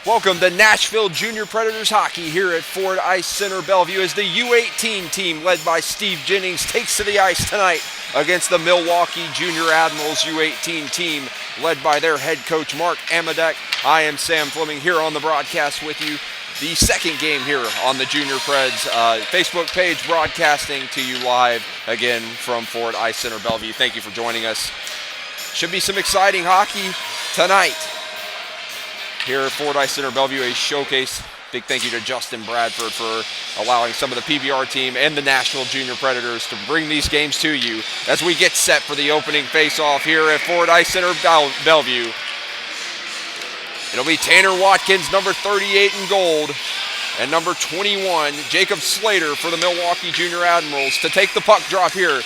Welcome to Nashville Junior Predators hockey here at Ford Ice Center Bellevue as the U18 team led by Steve Jennings takes to the ice tonight against the Milwaukee Junior Admirals U18 team led by their head coach Mark Amadek. I am Sam Fleming here on the broadcast with you. The second game here on the Junior Preds Facebook page, broadcasting to you live again from Ford Ice Center Bellevue. Thank you for joining us. Should be some exciting hockey tonight here at Ford Ice Center Bellevue, a showcase. Big thank you to Justin Bradford for allowing some of the PBR team and the National Junior Predators to bring these games to you as we get set for the opening face-off here at Ford Ice Center Bellevue. It'll be Tanner Watkins, number 38 in gold, and number 21, Jacob Slater for the Milwaukee Junior Admirals to take the puck drop here.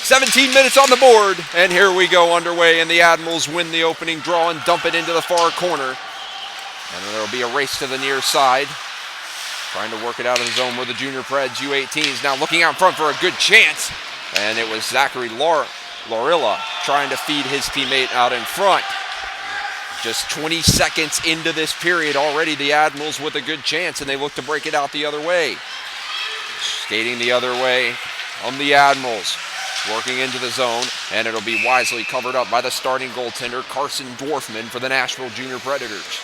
17 minutes on the board, and here we go underway, and the Admirals win the opening draw and dump it into the far corner. And there will be a race to the near side, trying to work it out of the zone where the Junior Preds U18s now looking out front for a good chance. And it was Zachary Lorilla trying to feed his teammate out in front. Just 20 seconds into this period, already the Admirals with a good chance, and they look to break it out the other way. Skating the other way on the Admirals, working into the zone, and it'll be wisely covered up by the starting goaltender, Carson Dwarfman, for the Nashville Junior Predators.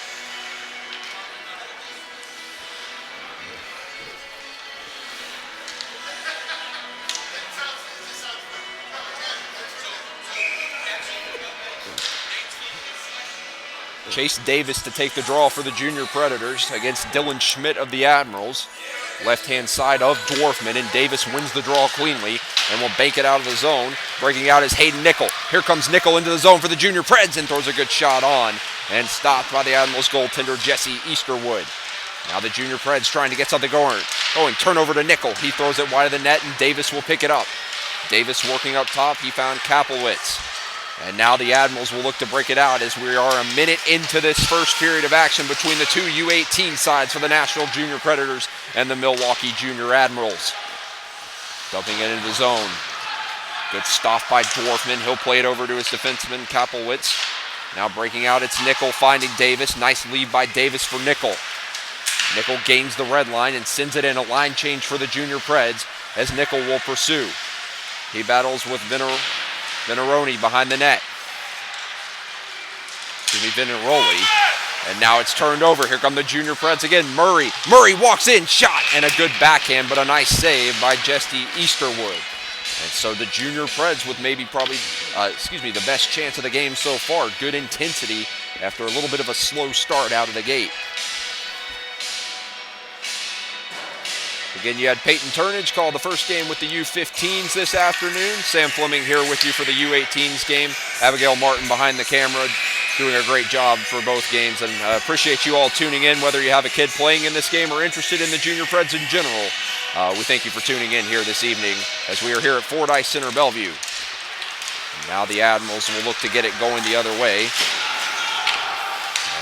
Chase Davis to take the draw for the Junior Predators against Dylan Schmidt of the Admirals. Left-hand side of Dwarfman, and Davis wins the draw cleanly and will bank it out of the zone. Breaking out is Hayden Nickel. Here comes Nickel into the zone for the Junior Preds and throws a good shot on and stopped by the Admirals goaltender Jesse Easterwood. Now the Junior Preds trying to get something going. Turnover to Nickel. He throws it wide of the net and Davis will pick it up. Davis working up top. He found Kaplowitz. And now the Admirals will look to break it out as we are a minute into this first period of action between the two U18 sides for the National Junior Predators and the Milwaukee Junior Admirals. Dumping it into the zone. Good stop by Dwarfman. He'll play it over to his defenseman, Kaplowitz. Now breaking out, it's Nickel finding Davis. Nice lead by Davis for Nickel. Nickel gains the red line and sends it in a line change for the Junior Preds as Nickel will pursue. He battles with Veneroni behind the net. Vinaroli. And now it's turned over. Here come the Junior Preds again. Murray walks in, shot, and a good backhand, but a nice save by Jesse Easterwood. And so the Junior Preds with the best chance of the game so far. Good intensity after a little bit of a slow start out of the gate. Again, you had Peyton Turnage call the first game with the U15s this afternoon. Sam Fleming here with you for the U18s game. Abigail Martin behind the camera doing a great job for both games. And appreciate you all tuning in, whether you have a kid playing in this game or interested in the Junior Preds in general. We thank you for tuning in here this evening as we are here at Ford Ice Center Bellevue. And now the Admirals will look to get it going the other way.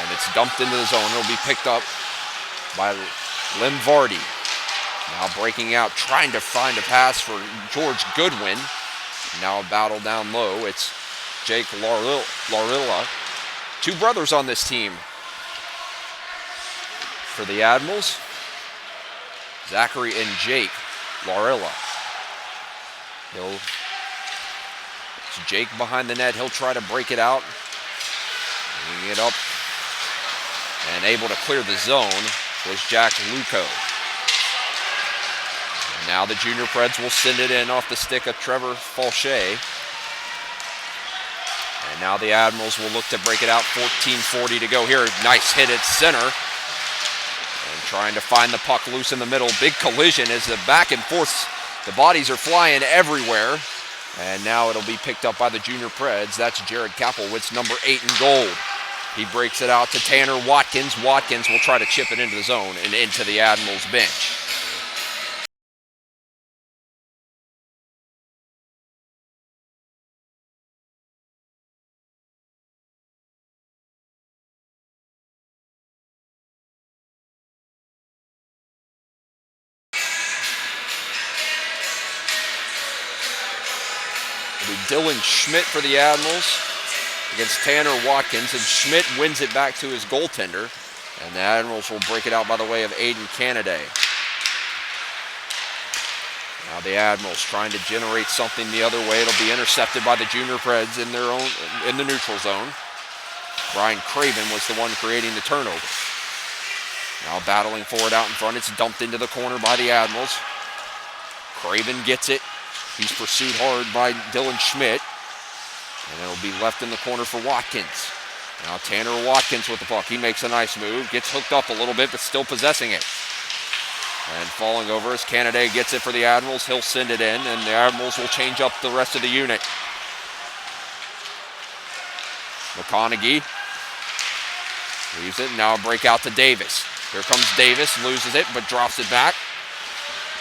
And it's dumped into the zone. It'll be picked up by Lim Vardy. Now breaking out, trying to find a pass for George Goodwin. Now a battle down low. It's Jake Larilla. Two brothers on this team. For the Admirals, Zachary and Jake Larilla. It's Jake behind the net. He'll try to break it out. Bringing it up. And able to clear the zone was Jack Luco. Now the Junior Preds will send it in off the stick of Trevor Falche. And now the Admirals will look to break it out. 14:40 to go here. Nice hit at center. And trying to find the puck loose in the middle. Big collision as the back and forth. The bodies are flying everywhere. And now it'll be picked up by the Junior Preds. That's Jared Kaplowitz, number 8 in gold. He breaks it out to Tanner Watkins. Watkins will try to chip it into the zone and into the Admirals bench. Dylan Schmidt for the Admirals against Tanner Watkins, and Schmidt wins it back to his goaltender. And the Admirals will break it out by the way of Aiden Canaday. Now the Admirals trying to generate something the other way. It'll be intercepted by the Junior Preds in the neutral zone. Ryan Craven was the one creating the turnover. Now battling for it out in front. It's dumped into the corner by the Admirals. Craven gets it. He's pursued hard by Dylan Schmidt. And it'll be left in the corner for Watkins. Now Tanner Watkins with the puck. He makes a nice move. Gets hooked up a little bit, but still possessing it. And falling over as Canaday gets it for the Admirals. He'll send it in, and the Admirals will change up the rest of the unit. McConaughey leaves it. Now a break out to Davis. Here comes Davis. Loses it, but drops it back.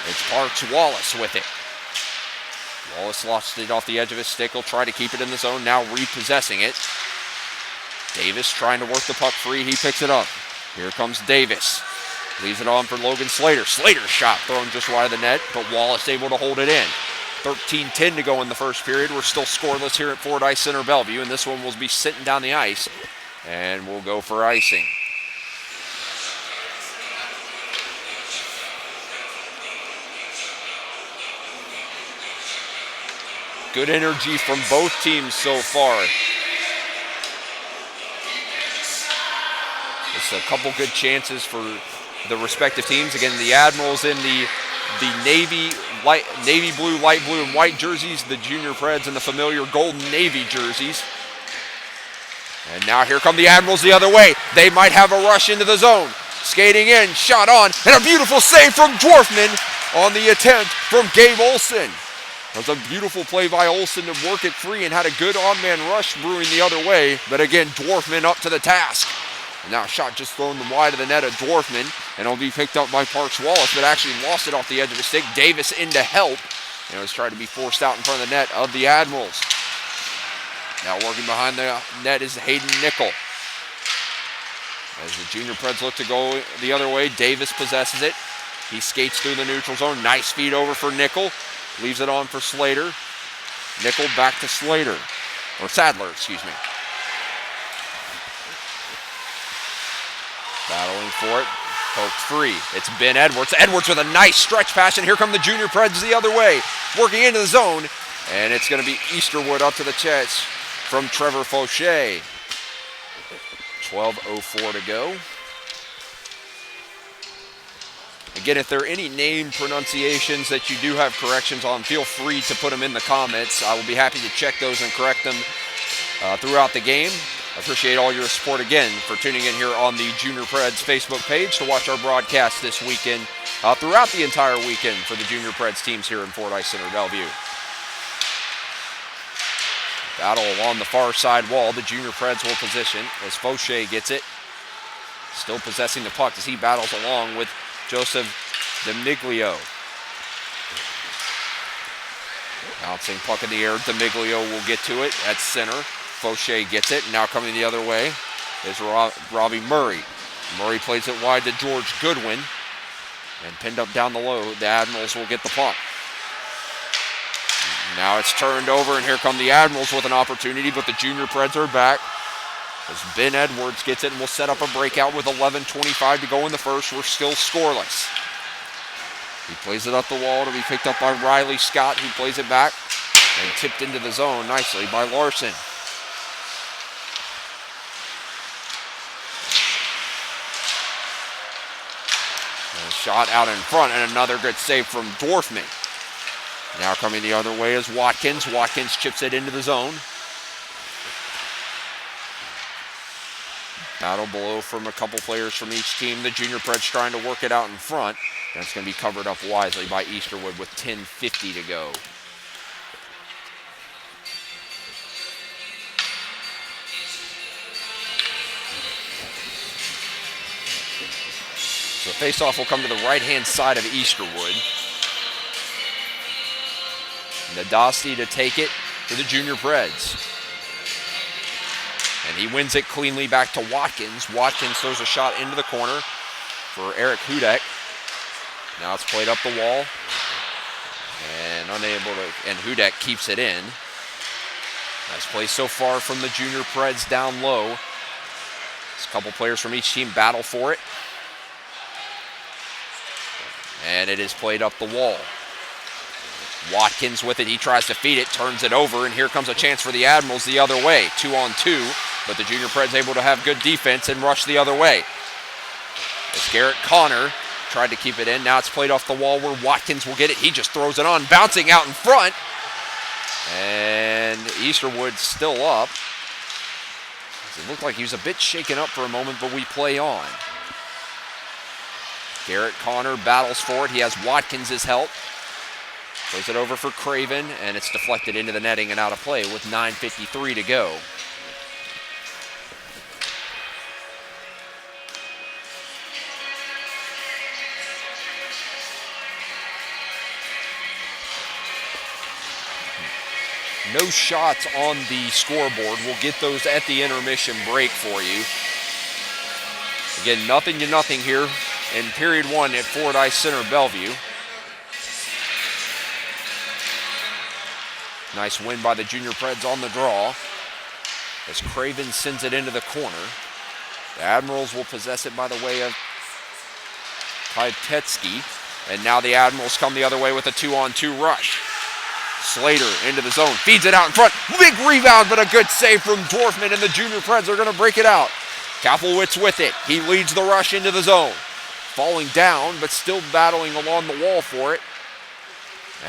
It's Parks Wallace with it. Wallace lost it off the edge of his stick. He'll try to keep it in the zone. Now repossessing it. Davis trying to work the puck free. He picks it up. Here comes Davis. Leaves it on for Logan Slater. Slater's shot thrown just wide of the net, but Wallace able to hold it in. 13-10 to go in the first period. We're still scoreless here at Ford Ice Center Bellevue, and this one will be sitting down the ice, and we'll go for icing. Good energy from both teams so far. It's a couple good chances for the respective teams. Again, the Admirals in the navy blue, light blue, and white jerseys. The Junior Preds in the familiar golden navy jerseys. And now here come the Admirals the other way. They might have a rush into the zone. Skating in, shot on, and a beautiful save from Dwarfman on the attempt from Gabe Olson. It was a beautiful play by Olson to work it free and had a good on-man rush brewing the other way. But again, Dwarfman up to the task. And now a shot just thrown wide of the net of Dwarfman, and it'll be picked up by Parks Wallace, but actually lost it off the edge of his stick. Davis in to help, and it was trying to be forced out in front of the net of the Admirals. Now working behind the net is Hayden Nickel. As the Junior Preds look to go the other way, Davis possesses it. He skates through the neutral zone. Nice feed over for Nickel. Leaves it on for Slater. Nickel back to Slater. Or Sadler, excuse me. Battling for it. Poked free. It's Ben Edwards. Edwards with a nice stretch pass, and here come the Junior Preds the other way. Working into the zone. And it's going to be Easterwood up to the chest from Trevor Fauché. 12:04 to go. Again, if there are any name pronunciations that you do have corrections on, feel free to put them in the comments. I will be happy to check those and correct them throughout the game. I appreciate all your support again for tuning in here on the Junior Preds Facebook page to watch our broadcast this weekend, throughout the entire weekend for the Junior Preds teams here in Ford Ice Center Bellevue. Battle along the far side wall. The Junior Preds will position as Fauché gets it. Still possessing the puck as he battles along with Joseph Demiglio. Bouncing puck in the air. Demiglio will get to it at center. Fauché gets it. Now coming the other way is Robbie Murray. Murray plays it wide to George Goodwin. And pinned up down the low, the Admirals will get the puck. Now it's turned over, and here come the Admirals with an opportunity, but the Junior Preds are back. As Ben Edwards gets it and will set up a breakout with 11:25 to go in the first. We're still scoreless. He plays it up the wall to be picked up by Riley Scott, who plays it back and tipped into the zone nicely by Larson. And a shot out in front, and another good save from Dwarfman. Now coming the other way is Watkins. Watkins chips it into the zone. Battle below from a couple players from each team. The Junior Preds trying to work it out in front. And it's going to be covered up wisely by Easterwood with 10:50 to go. So the faceoff will come to the right-hand side of Easterwood. Nadasti to take it for the Junior Preds. And he wins it cleanly back to Watkins. Watkins throws a shot into the corner for Eric Hudek. Now it's played up the wall. And Hudek keeps it in. Nice play so far from the Junior Preds down low. A couple players from each team battle for it. And it is played up the wall. Watkins with it. He tries to feed it, turns it over, and here comes a chance for the Admirals the other way. 2-on-2, but the Junior Preds able to have good defense and rush the other way. As Garrett Connor tried to keep it in. Now it's played off the wall where Watkins will get it. He just throws it on, bouncing out in front. And Easterwood still up. It looked like he was a bit shaken up for a moment, but we play on. Garrett Connor battles for it. He has Watkins' help. Plays it over for Craven, and it's deflected into the netting and out of play with 9:53 to go. No shots on the scoreboard. We'll get those at the intermission break for you. Again, 0-0 here in period 1 at Ford Ice Center, Bellevue. Nice win by the Junior Preds on the draw as Craven sends it into the corner. The Admirals will possess it by the way of Pipetsky. And now the Admirals come the other way with a 2-on-2 rush. Slater into the zone, feeds it out in front. Big rebound, but a good save from Dorfman, and the Junior Preds are going to break it out. Kaplowitz with it. He leads the rush into the zone. Falling down, but still battling along the wall for it.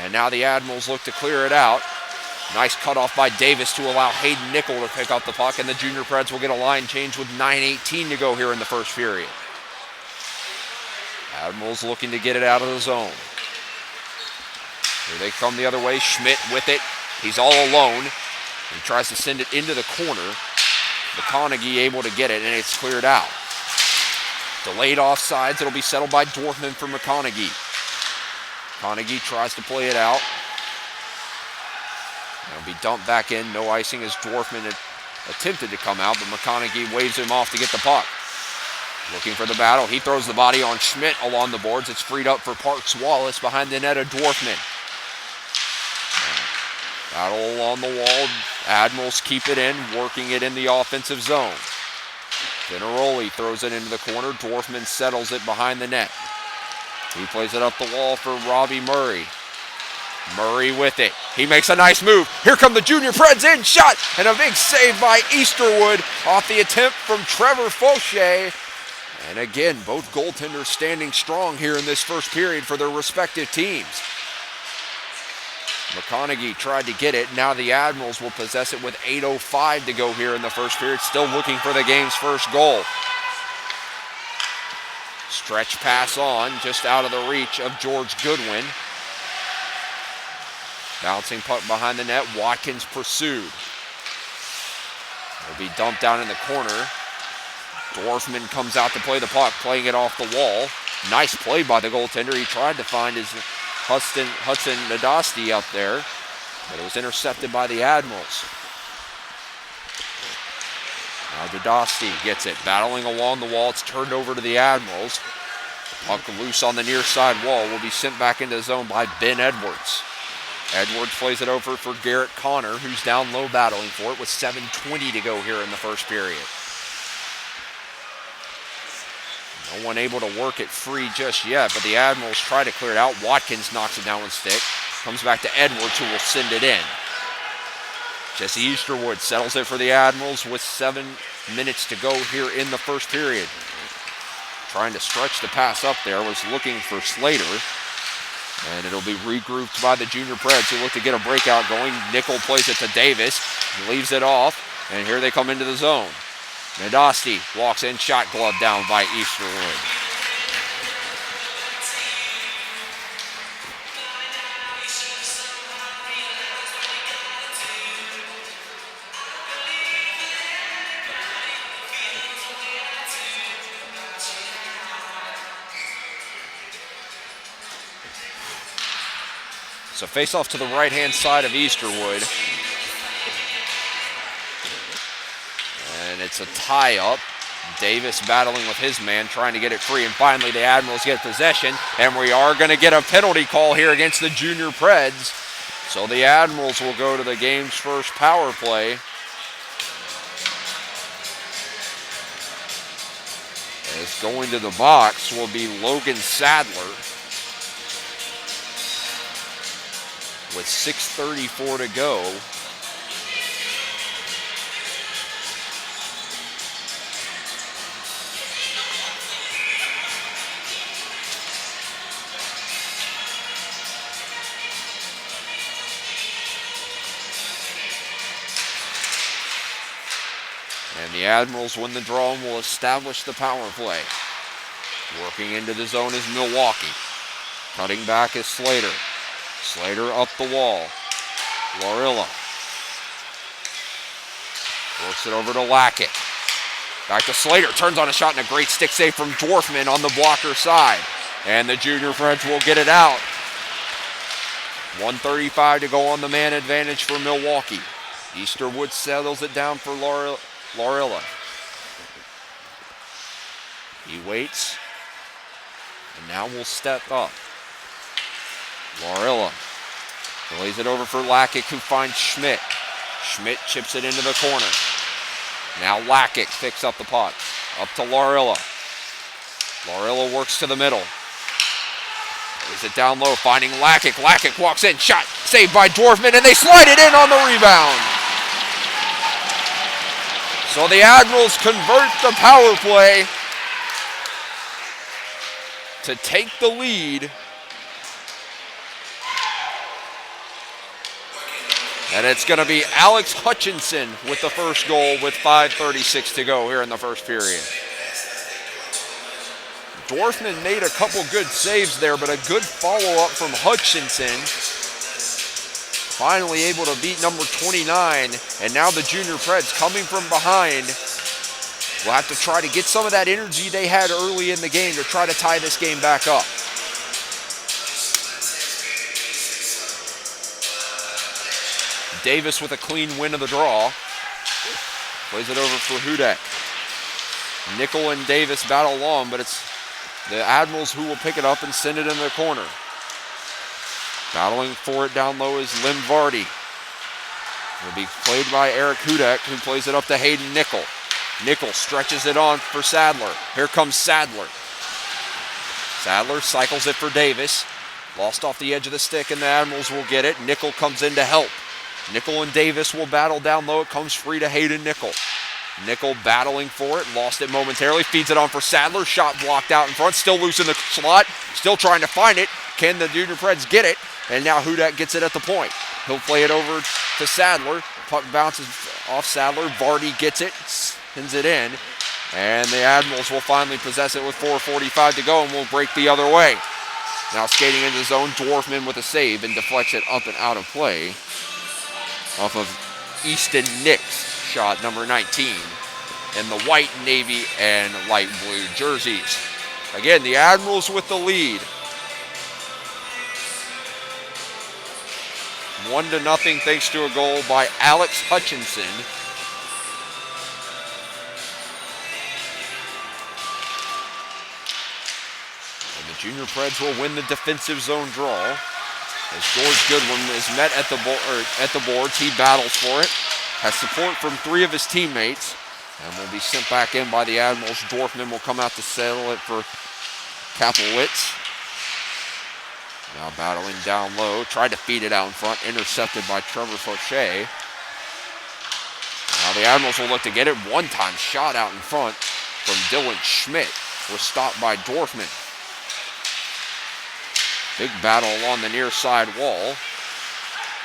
And now the Admirals look to clear it out. Nice cutoff by Davis to allow Hayden Nickel to pick up the puck, and the Junior Preds will get a line change with 9:18 to go here in the first period. Admirals looking to get it out of the zone. Here they come the other way. Schmidt with it. He's all alone. He tries to send it into the corner. McConaughey able to get it, and it's cleared out. Delayed offsides. It'll be settled by Dorfman for McConaughey. McConaughey tries to play it out. It'll be dumped back in. No icing as Dorfman had attempted to come out, but McConaughey waves him off to get the puck. Looking for the battle. He throws the body on Schmidt along the boards. It's freed up for Parks Wallace behind the net of Dorfman. Battle on the wall. Admirals keep it in, working it in the offensive zone. Generoli throws it into the corner. Dorfman settles it behind the net. He plays it up the wall for Robbie Murray. Murray with it. He makes a nice move. Here come the Junior Preds in. Shot! And a big save by Easterwood off the attempt from Trevor Fauché. And again, both goaltenders standing strong here in this first period for their respective teams. McConaughey tried to get it. Now the Admirals will possess it with 8:05 to go here in the first period. Still looking for the game's first goal. Stretch pass on, just out of the reach of George Goodwin. Bouncing puck behind the net. Watkins pursued. It'll be dumped down in the corner. Dorfman comes out to play the puck, playing it off the wall. Nice play by the goaltender. He tried to find his Hudson Nadasti out there, but it was intercepted by the Admirals. Now Nadasti gets it, battling along the wall. It's turned over to the Admirals. Puck loose on the near side wall will be sent back into the zone by Ben Edwards. Edwards plays it over for Garrett Connor, who's down low battling for it with 7:20 to go here in the first period. No one able to work it free just yet, but the Admirals try to clear it out. Watkins knocks it down with stick. Comes back to Edwards, who will send it in. Jesse Easterwood settles it for the Admirals with 7 minutes to go here in the first period. Trying to stretch the pass up there, was looking for Slater. And it'll be regrouped by the Junior Preds, who look to get a breakout going. Nickel plays it to Davis. He leaves it off, and here they come into the zone. Nadasti walks in, shot glove down by Easterwood. So face off to the right-hand side of Easterwood. And it's a tie-up. Davis battling with his man, trying to get it free. And finally, the Admirals get possession. And we are going to get a penalty call here against the Junior Preds. So the Admirals will go to the game's first power play. As going to the box will be Logan Sadler with 6:34 to go. And the Admirals win the draw and will establish the power play. Working into the zone is Milwaukee. Cutting back is Slater. Slater up the wall. Lorilla. Works it over to Lackett. Back to Slater. Turns on a shot and a great stick save from Dorfman on the blocker side. And the junior Preds will get it out. 1:35 to go on the man advantage for Milwaukee. Easterwood settles it down for Lorilla. He waits. And now will step up. Lorilla lays it over for Lackett, who finds Schmidt. Schmidt chips it into the corner. Now Lackett picks up the puck. Up to Lorilla. Lorilla works to the middle. Lays it down low, finding Lackett. Lackett walks in, shot saved by Dorfman, and they slide it in on the rebound. So the Admirals convert the power play to take the lead. And it's going to be Alex Hutchinson with the first goal with 5:36 to go here in the first period. Dorfman made a couple good saves there, but a good follow-up from Hutchinson. Finally able to beat number 29, and now the junior Preds coming from behind will have to try to get some of that energy they had early in the game to try to tie this game back up. Davis with a clean win of the draw. Plays it over for Hudek. Nickel and Davis battle long, but it's the Admirals who will pick it up and send it in the corner. Battling for it down low is Lim Vardy. Will be played by Eric Hudek, who plays it up to Hayden Nickel. Nickel stretches it on for Sadler. Here comes Sadler. Sadler cycles it for Davis. Lost off the edge of the stick, and the Admirals will get it. Nickel comes in to help. Nickel and Davis will battle down low. It comes free to Hayden Nickel. Nickel battling for it. Lost it momentarily. Feeds it on for Sadler. Shot blocked out in front. Still loose in the slot. Still trying to find it. Can the junior Preds get it? And now Hudek gets it at the point. He'll play it over to Sadler. Puck bounces off Sadler. Vardy gets it. Sends it in. And the Admirals will finally possess it with 4:45 to go and will break the other way. Now skating into the zone. Dorfman with a save and deflects it up and out of play. Off of Easton Nick's shot, number 19, in the white, navy, and light blue jerseys. Again, the Admirals with the lead. 1-0 thanks to a goal by Alex Hutchinson. And the junior Preds will win the defensive zone draw. As George Goodwin is met at the boards, he battles for it. Has support from 3 of his teammates, and will be sent back in by the Admirals. Dorfman will come out to settle it for Kaplowitz. Now battling down low, tried to feed it out in front, intercepted by Trevor Fauché. Now the Admirals will look to get it. One-time shot out in front from Dylan Schmidt was stopped by Dorfman. Big battle along the near side wall.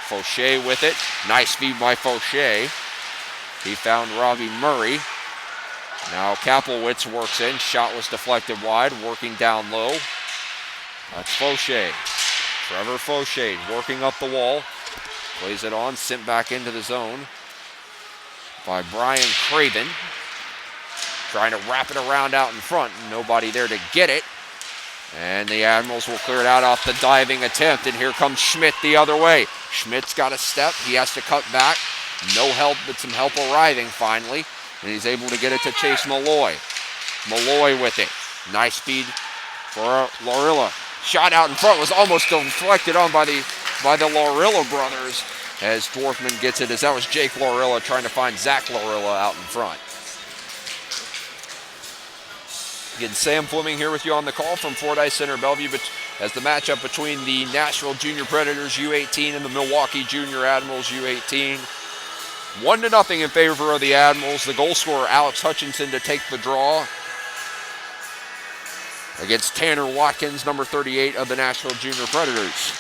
Fauché with it. Nice feed by Fauché. He found Robbie Murray. Now Kaplowitz works in. Shot was deflected wide. Working down low. That's Fauché. Trevor Fauché working up the wall. Plays it on. Sent back into the zone by Brian Craven. Trying to wrap it around out in front. Nobody there to get it. And the Admirals will clear it out off the diving attempt. And here comes Schmidt the other way. Schmidt's got a step. He has to cut back. No help, but some help arriving finally. And he's able to get it to Chase Malloy. Malloy with it. Nice speed for Lorilla. Shot out in front was almost deflected on by the Lorilla brothers as Dorfman gets it, as that was Jake Lorilla trying to find Zach Lorilla out in front. Again, Sam Fleming here with you on the call from Ford Ice Center, Bellevue, as the matchup between the Nashville Junior Predators U18 and the Milwaukee Junior Admirals U18. 1-0 in favor of the Admirals. The goal scorer, Alex Hutchinson, to take the draw against Tanner Watkins, number 38 of the Nashville Junior Predators.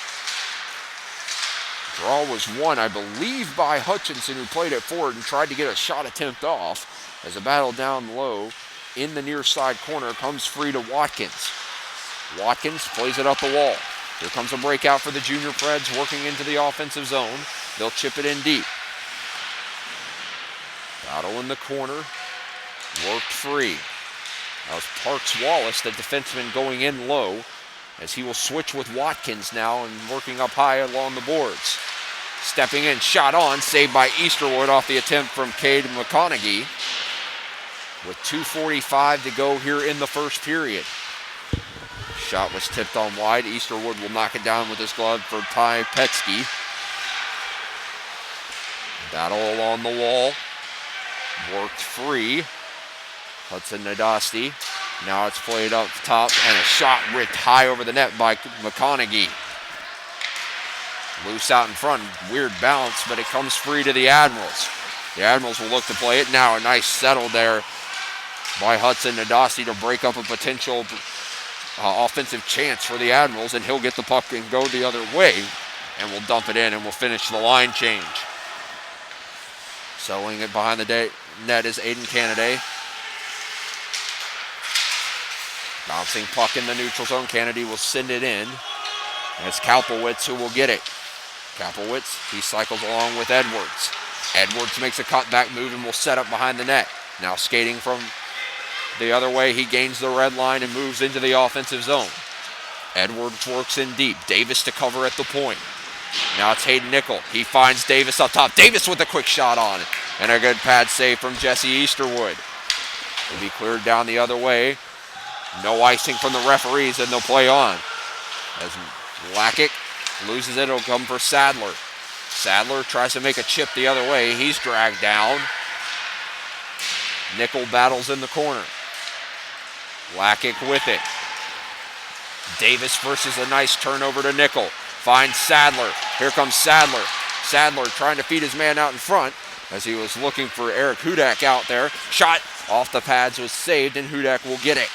Draw was won, I believe, by Hutchinson, who played at forward and tried to get a shot attempt off as a battle down low in the near side corner comes free to Watkins. Watkins plays it up the wall. Here comes a breakout for the Junior Preds working into the offensive zone. They'll chip it in deep. Battle in the corner. Worked free. That was Parks Wallace, the defenseman, going in low, as he will switch with Watkins now and working up high along the boards. Stepping in, shot on, saved by Easterwood off the attempt from Cade McConaughey. With 2:45 to go here in the first period. Shot was tipped on wide. Easterwood will knock it down with his glove for Ty Petsky. Battle along the wall. Worked free. Hudson Nadasti. Now it's played up top, and a shot ripped high over the net by McConaughey. Loose out in front. Weird bounce, but it comes free to the Admirals. The Admirals will look to play it. Now a nice settle there by Hudson Nadasti to break up a potential offensive chance for the Admirals, and he'll get the puck and go the other way, and we'll dump it in, and we'll finish the line change. Settling it behind the net is Aiden Kennedy. Bouncing puck in the neutral zone. Kennedy will send it in. And it's Kaplowitz who will get it. Kaplowitz, he cycles along with Edwards. Edwards makes a cutback move and will set up behind the net. Now skating from the other way, he gains the red line and moves into the offensive zone. Edwards works in deep. Davis to cover at the point. Now it's Hayden Nickel. He finds Davis up top. Davis with a quick shot on it. And a good pad save from Jesse Easterwood. Will be cleared down the other way. No icing from the referees, and they'll play on. As Lakic loses it, it'll come for Sadler. Sadler tries to make a chip the other way. He's dragged down. Nickel battles in the corner. Lakic with it. Davis versus a nice turnover to Nickel. Finds Sadler. Here comes Sadler. Sadler trying to feed his man out in front as he was looking for Eric Hudak out there. Shot off the pads was saved, and Hudak will get it.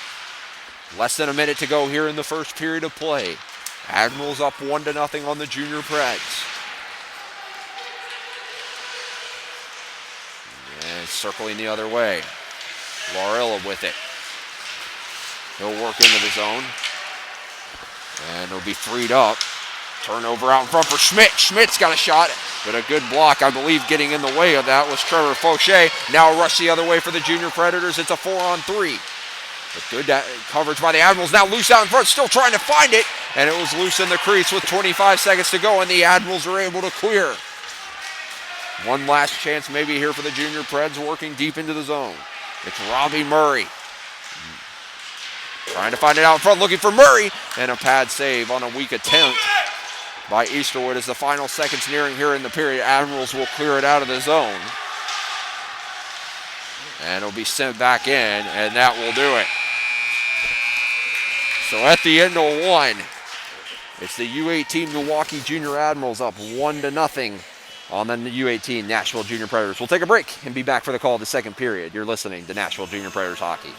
Less than a minute to go here in the first period of play. Admirals up 1-0 on the Junior Preds. And circling the other way. Laurilla with it. He'll work into the zone. And it'll be freed up. Turnover out in front for Schmidt. Schmidt's got a shot, but a good block, I believe, getting in the way of that was Trevor Fauché. Now a rush the other way for the Junior Predators. It's a 4-on-3. But good coverage by the Admirals. Now loose out in front, still trying to find it. And it was loose in the crease with 25 seconds to go, and the Admirals are able to clear. One last chance maybe here for the Junior Preds, working deep into the zone. It's Robbie Murray. Trying to find it out in front, looking for Murray. And a pad save on a weak attempt by Easterwood as the final seconds nearing here in the period. Admirals will clear it out of the zone. And it'll be sent back in, and that will do it. So at the end of one, it's the U18 Milwaukee Junior Admirals up 1-0 on the U18 Nashville Junior Predators. We'll take a break and be back for the call of the second period. You're listening to Nashville Junior Predators Hockey.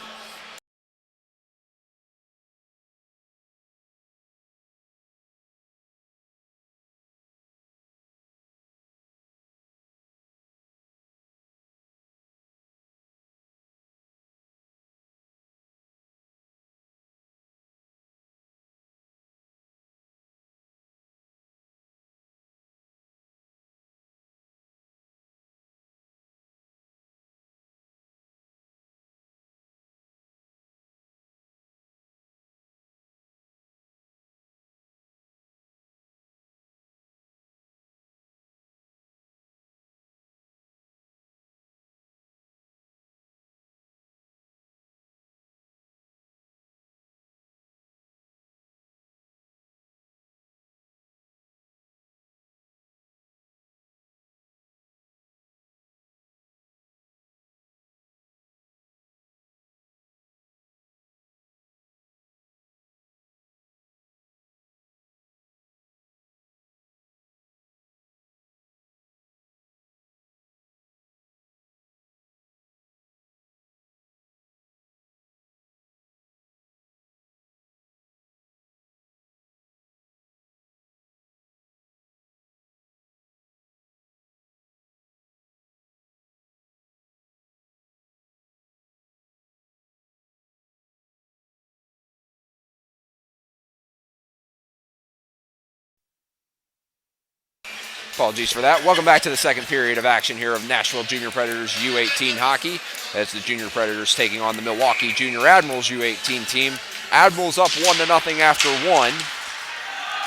Apologies for that. Welcome back to the second period of action here of Nashville Junior Predators U18 hockey. As the Junior Predators taking on the Milwaukee Junior Admirals U18 team. Admirals up 1-0 after one.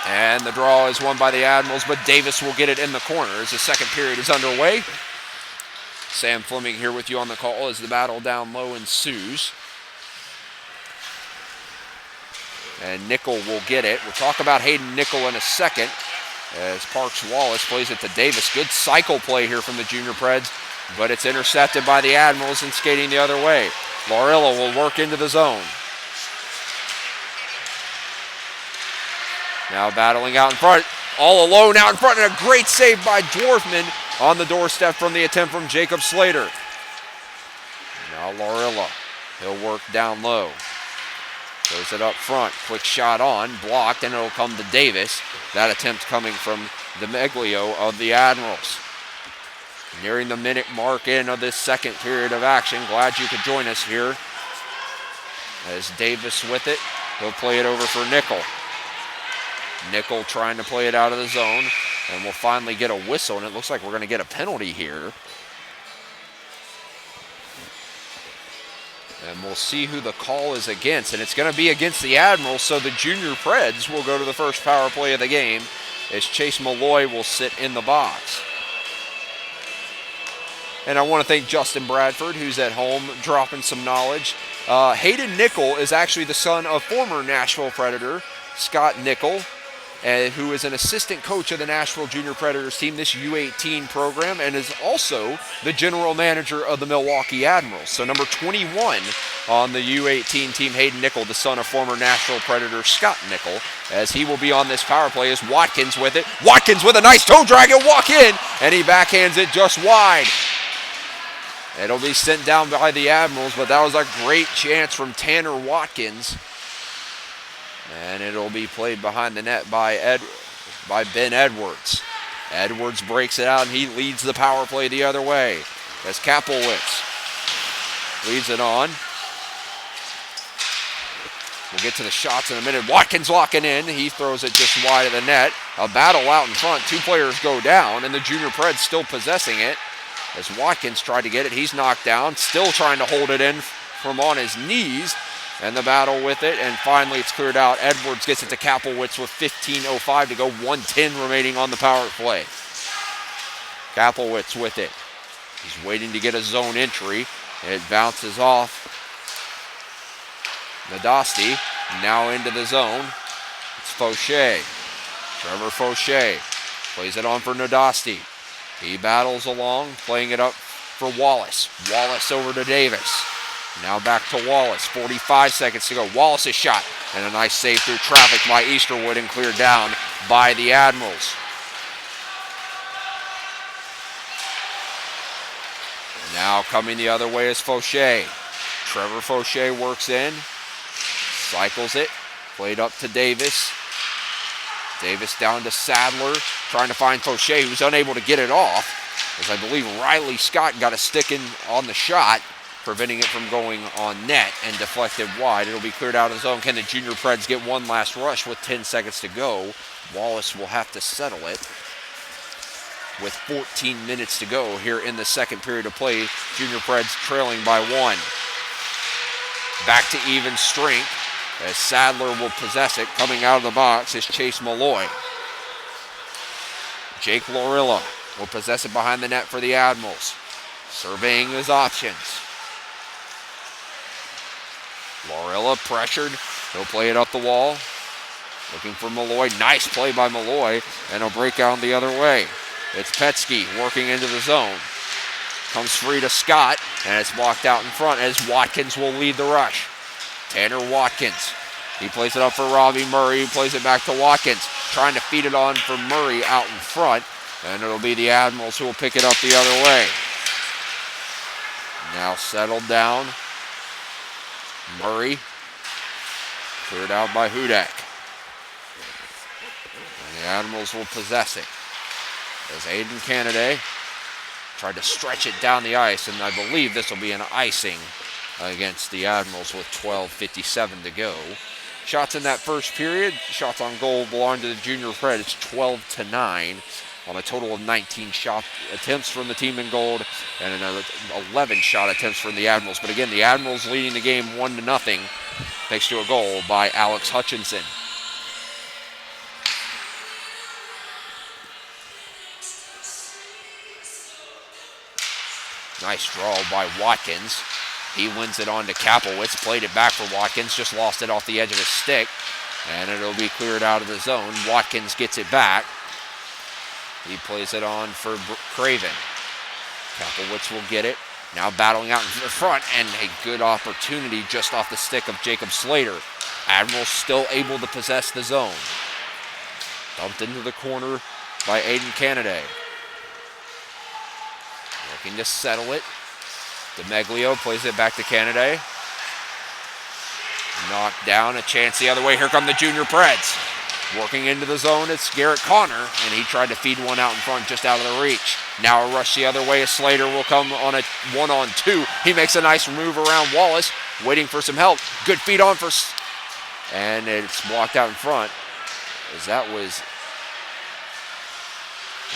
And the draw is won by the Admirals, but Davis will get it in the corner as the second period is underway. Sam Fleming here with you on the call as the battle down low ensues. And Nickel will get it. We'll talk about Hayden Nickel in a second as Parks Wallace plays it to Davis. Good cycle play here from the Junior Preds, but it's intercepted by the Admirals and skating the other way. Laurilla will work into the zone. Now battling out in front, all alone out in front, and a great save by Dwarfman on the doorstep from the attempt from Jacob Slater. Now Laurilla, he'll work down low. Throws it up front, quick shot on, blocked, and it'll come to Davis. That attempt coming from DeMeglio of the Admirals. Nearing the minute mark in of this second period of action. Glad you could join us here. As Davis with it, he'll play it over for Nickel. Nickel trying to play it out of the zone, and we'll finally get a whistle, and it looks like we're going to get a penalty here. And we'll see who the call is against, and it's going to be against the Admirals, so the Junior Preds will go to the first power play of the game as Chase Malloy will sit in the box. And I want to thank Justin Bradford, who's at home dropping some knowledge. Hayden Nickel is actually the son of former Nashville Predator Scott Nickel, who is an assistant coach of the Nashville Junior Predators team, this U18 program, and is also the general manager of the Milwaukee Admirals. So number 21 on the U18 team, Hayden Nickel, the son of former Nashville Predator Scott Nickel, as he will be on this power play as Watkins with it. Watkins with a nice toe drag and walk in, and he backhands it just wide. It'll be sent down by the Admirals, but that was a great chance from Tanner Watkins. And it'll be played behind the net by Ben Edwards. Edwards breaks it out, and he leads the power play the other way as Kaplowitz leads it on. We'll get to the shots in a minute. Watkins locking in. He throws it just wide of the net. A battle out in front. Two players go down, and the Junior Preds still possessing it. As Watkins tried to get it, he's knocked down. Still trying to hold it in from on his knees. And the battle with it, and finally it's cleared out. Edwards gets it to Kaplowitz with 15:05 to go, 1:10 remaining on the power play. Kaplowitz with it. He's waiting to get a zone entry. It bounces off Nadasti, now into the zone. It's Fauché. Trevor Fauché plays it on for Nadasti. He battles along, playing it up for Wallace. Wallace over to Davis. Now back to Wallace, 45 seconds to go. Wallace's shot, and a nice save through traffic by Easterwood and cleared down by the Admirals. Now coming the other way is Fauché. Trevor Fauché works in, cycles it, played up to Davis. Davis down to Sadler, trying to find Fauché, who's unable to get it off, as I believe Riley Scott got a stick in on the shot, preventing it from going on net and deflected wide. It'll be cleared out of the zone. Can the Junior Preds get one last rush with 10 seconds to go? Wallace will have to settle it with 14 minutes to go here in the second period of play. Junior Preds trailing by one. Back to even strength as Sadler will possess it. Coming out of the box is Chase Malloy. Jake Laurilla will possess it behind the net for the Admirals. Surveying his options. Laurilla pressured. He'll play it up the wall. Looking for Malloy. Nice play by Malloy. And he'll break out the other way. It's Petsky working into the zone. Comes free to Scott. And it's blocked out in front as Watkins will lead the rush. Tanner Watkins. He plays it up for Robbie Murray. He plays it back to Watkins. Trying to feed it on for Murray out in front. And it'll be the Admirals who will pick it up the other way. Now settled down. Murray, cleared out by Hudak. And the Admirals will possess it. As Aiden Canaday tried to stretch it down the ice, and I believe this will be an icing against the Admirals with 12:57 to go. Shots in that first period, shots on goal belong to the Junior Preds, 12-9 on a total of 19 shot attempts from the team in gold and another 11 shot attempts from the Admirals. But again, the Admirals leading the game 1-0 thanks to a goal by Alex Hutchinson. Nice draw by Watkins. He wins it on to Kaplowitz, played it back for Watkins, just lost it off the edge of his stick, and it'll be cleared out of the zone. Watkins gets it back. He plays it on for Craven. Kaplowitz will get it. Now battling out in the front, and a good opportunity just off the stick of Jacob Slater. Admirals still able to possess the zone. Dumped into the corner by Aiden Canaday. Looking to settle it. DeMeglio plays it back to Canaday. Knocked down, a chance the other way. Here come the junior Preds. Working into the zone, it's Garrett Connor, and he tried to feed one out in front, just out of the reach. Now a rush the other way as Slater will come on a 1-on-2. He makes a nice move around Wallace, waiting for some help. Good feed on for, and it's blocked out in front, as that was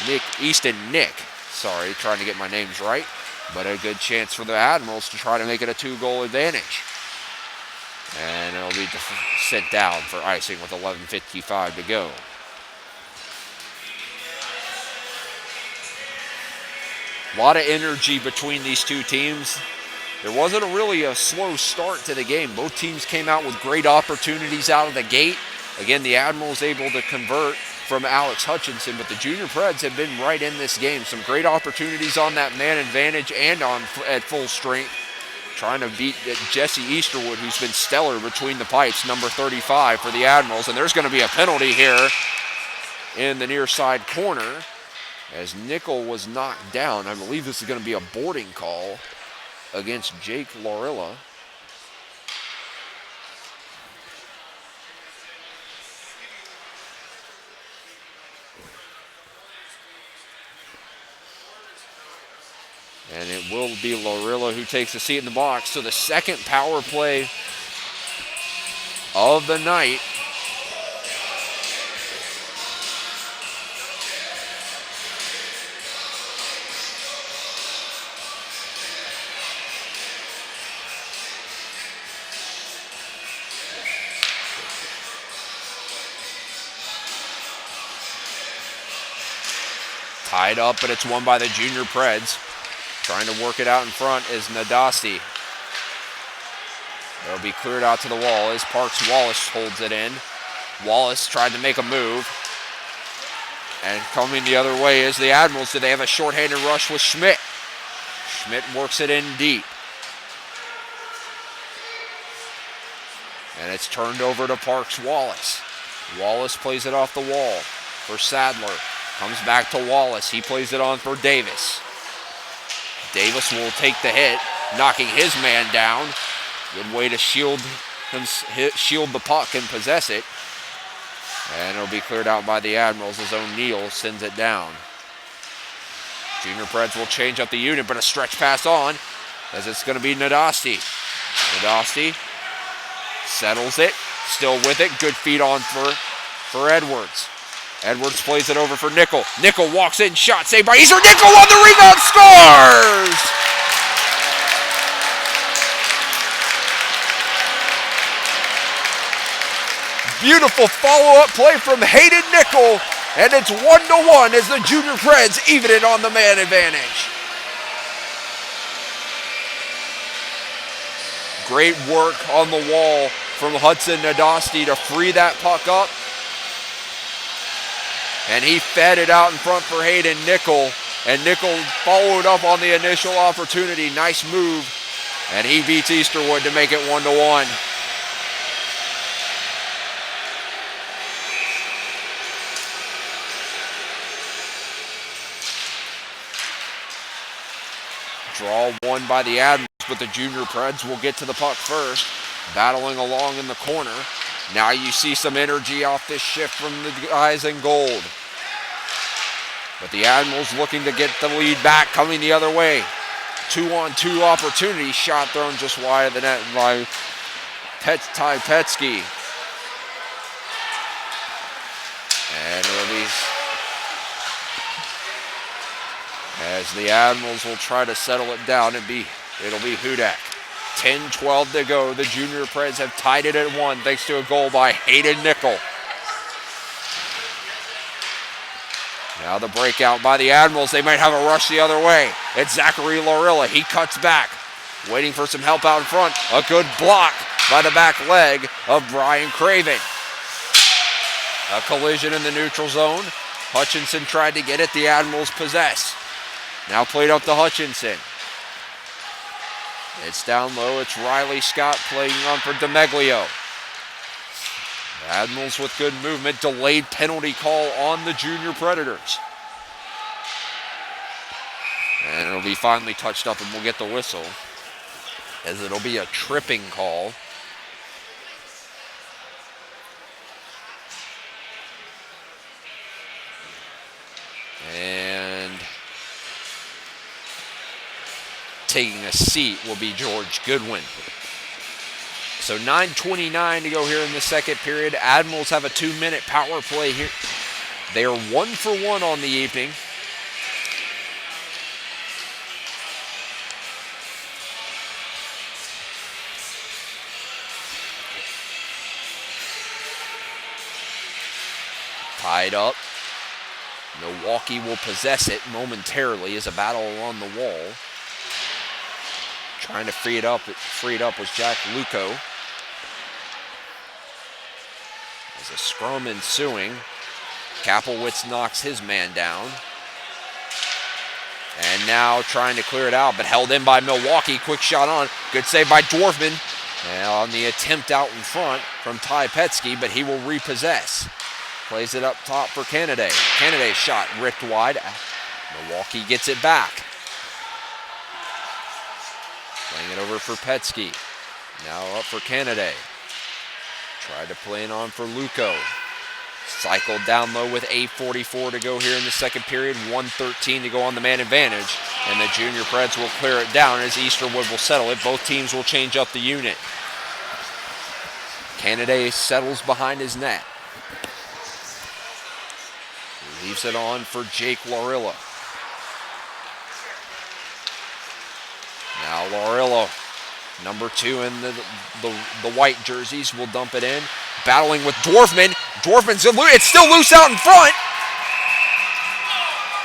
Nick. Sorry, trying to get my names right. But a good chance for the Admirals to try to make it a 2-goal advantage. And it'll be sent down for icing with 11:55 to go. A lot of energy between these two teams. There wasn't really a slow start to the game. Both teams came out with great opportunities out of the gate. Again, the Admirals able to convert from Alex Hutchinson, but the junior Preds have been right in this game. Some great opportunities on that man advantage and at full strength. Trying to beat Jesse Easterwood, who's been stellar between the pipes, number 35 for the Admirals. And there's going to be a penalty here in the near side corner as Nickel was knocked down. I believe this is going to be a boarding call against Jake Lorilla. And it will be Lorilla who takes a seat in the box. So the second power play of the night. Tied up, but it's won by the junior Preds. Trying to work it out in front is Nadasti. It'll be cleared out to the wall as Parks Wallace holds it in. Wallace tried to make a move. And coming the other way is the Admirals. Do they have a shorthanded rush with Schmidt? Schmidt works it in deep. And it's turned over to Parks Wallace. Wallace plays it off the wall for Sadler. Comes back to Wallace. He plays it on for Davis. Davis will take the hit, knocking his man down. Good way to shield the puck and possess it. And it'll be cleared out by the Admirals as O'Neal sends it down. Junior Preds will change up the unit, but a stretch pass on as it's going to be Nadasti. Nadasti settles it, still with it. Good feed on for Edwards. Edwards plays it over for Nickel. Nickel walks in, shot saved by Easter. Nickel on the rebound, scores! Beautiful follow-up play from Hayden Nickel, and it's 1-1 as the junior Preds even it on the man advantage. Great work on the wall from Hudson Nadasti to free that puck up. And he fed it out in front for Hayden Nickel. And Nickel followed up on the initial opportunity. Nice move. And he beats Easterwood to make it 1-1. Draw won by the Admirals, but the junior Preds will get to the puck first. Battling along in the corner. Now you see some energy off this shift from the guys in gold. But the Admirals looking to get the lead back, coming the other way. 2-on-2 opportunity, shot thrown just wide of the net by Ty Petsky. And it'll be as the Admirals will try to settle it down and it'll be Hudak. 10-12 to go. The Junior Preds have tied it at 1 thanks to a goal by Hayden Nickel. Now the breakout by the Admirals. They might have a rush the other way. It's Zachary Lorilla. He cuts back, waiting for some help out in front. A good block by the back leg of Brian Craven. A collision in the neutral zone. Hutchinson tried to get it. The Admirals possess. Now played up to Hutchinson. It's down low. It's Riley Scott playing on for DeMeglio. Admirals with good movement. Delayed penalty call on the Junior Predators. And it'll be finally touched up and we'll get the whistle, as it'll be a tripping call. And taking a seat will be George Goodwin. So 9:29 to go here in the second period. Admirals have a 2-minute power play here. They are 1 for 1 on the evening. Tied up. Milwaukee will possess it momentarily as a battle along the wall. Trying to free it up was Jack Luco. There's a scrum ensuing. Kaplowitz knocks his man down. And now trying to clear it out, but held in by Milwaukee. Quick shot on. Good save by Dwarfman. And on the attempt out in front from Ty Petsky, but he will repossess. Plays it up top for Kennedy. Kennedy's shot ripped wide. Milwaukee gets it back. Playing it over for Petsky. Now up for Kennedy. Tried to play it on for Luco. Cycled down low with 8:44 to go here in the second period. 1:13 to go on the man advantage. And the Junior Preds will clear it down as Easterwood will settle it. Both teams will change up the unit. Kennedy settles behind his net. Leaves it on for Jake Lorilla. Now Lorilla, number 2 in the white jerseys, will dump it in. Battling with Dwarfman. Dwarfman's it's still loose out in front.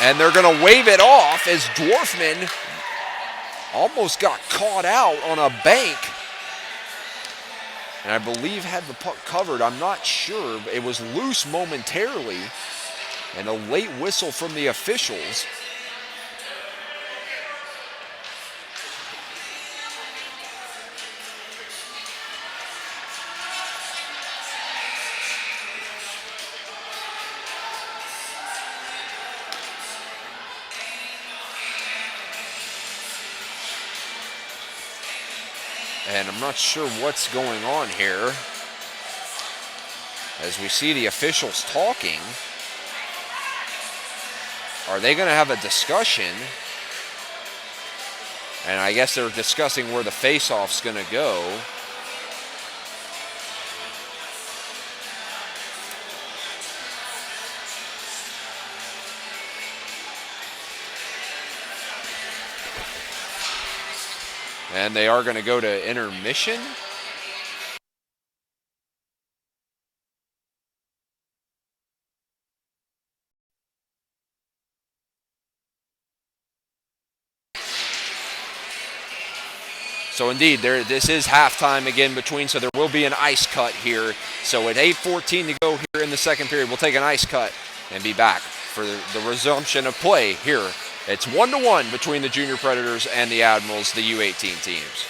And they're going to wave it off as Dwarfman almost got caught out on a bank. And I believe had the puck covered. I'm not sure. It was loose momentarily. And a late whistle from the officials. And I'm not sure what's going on here. As we see the officials talking. Are they going to have a discussion? And I guess they're discussing where the face-off's going to go. And they are going to go to intermission. So indeed, this is halftime again between, so there will be an ice cut here. So at 8:14 to go here in the second period, we'll take an ice cut and be back for the resumption of play here. It's 1-1 between the Junior Predators and the Admirals, the U18 teams.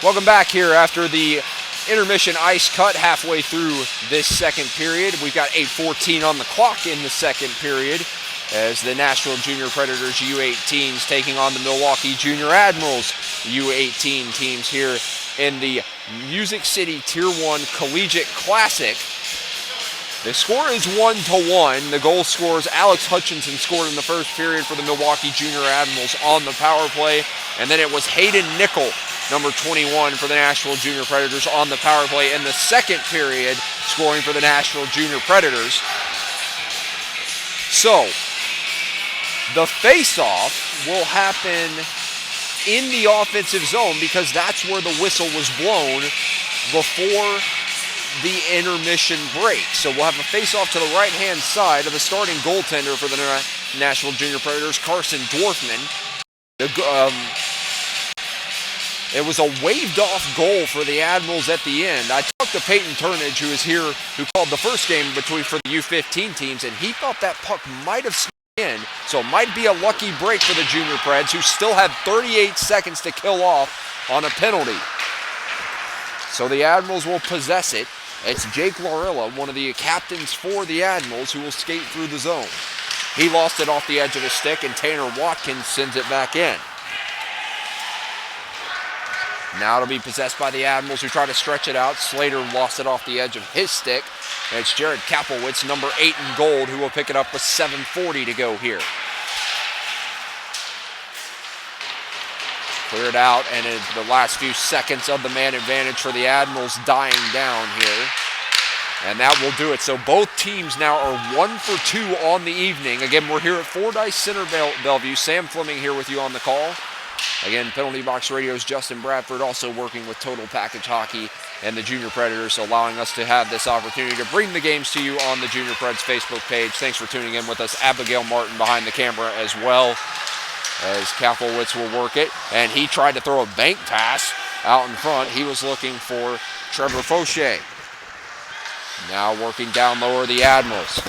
Welcome back here after the intermission ice cut halfway through this second period. We've got 8:14 on the clock in the second period as the Nashville Junior Predators U18s taking on the Milwaukee Junior Admirals U18 teams here in the Music City Tier 1 Collegiate Classic. The score is 1-1. The goal scorers Alex Hutchinson scored in the first period for the Milwaukee Junior Admirals on the power play, and then it was Hayden Nickel, number 21 for the Nashville Junior Predators on the power play in the second period, scoring for the Nashville Junior Predators. So, the face-off will happen in the offensive zone because that's where the whistle was blown before the intermission break. So we'll have a face-off to the right-hand side of the starting goaltender for the Nashville Junior Predators, Carson Dwarfman. It was a waved-off goal for the Admirals at the end. I talked to Peyton Turnage, who is here, who called the first game for the U15 teams, and he thought that puck might have snuck in, so it might be a lucky break for the Junior Preds, who still have 38 seconds to kill off on a penalty. So the Admirals will possess it. It's Jake Larilla, one of the captains for the Admirals, who will skate through the zone. He lost it off the edge of his stick, and Tanner Watkins sends it back in. Now it'll be possessed by the Admirals, who try to stretch it out. Slater lost it off the edge of his stick. And it's Jared Kaplowitz, number 8 in gold, who will pick it up with 7:40 to go here. Cleared out, and in the last few seconds of the man advantage for the Admirals dying down here. And that will do it. So both teams now are 1 for 2 on the evening. Again, we're here at Ford Ice Center, Bellevue. Sam Fleming here with you on the call. Again, Penalty Box Radio's Justin Bradford, also working with Total Package Hockey and the Junior Predators, allowing us to have this opportunity to bring the games to you on the Junior Preds Facebook page. Thanks for tuning in with us. Abigail Martin behind the camera as well, as Kaplowitz will work it. And he tried to throw a bank pass out in front. He was looking for Trevor Fauché. Now working down lower, the Admirals.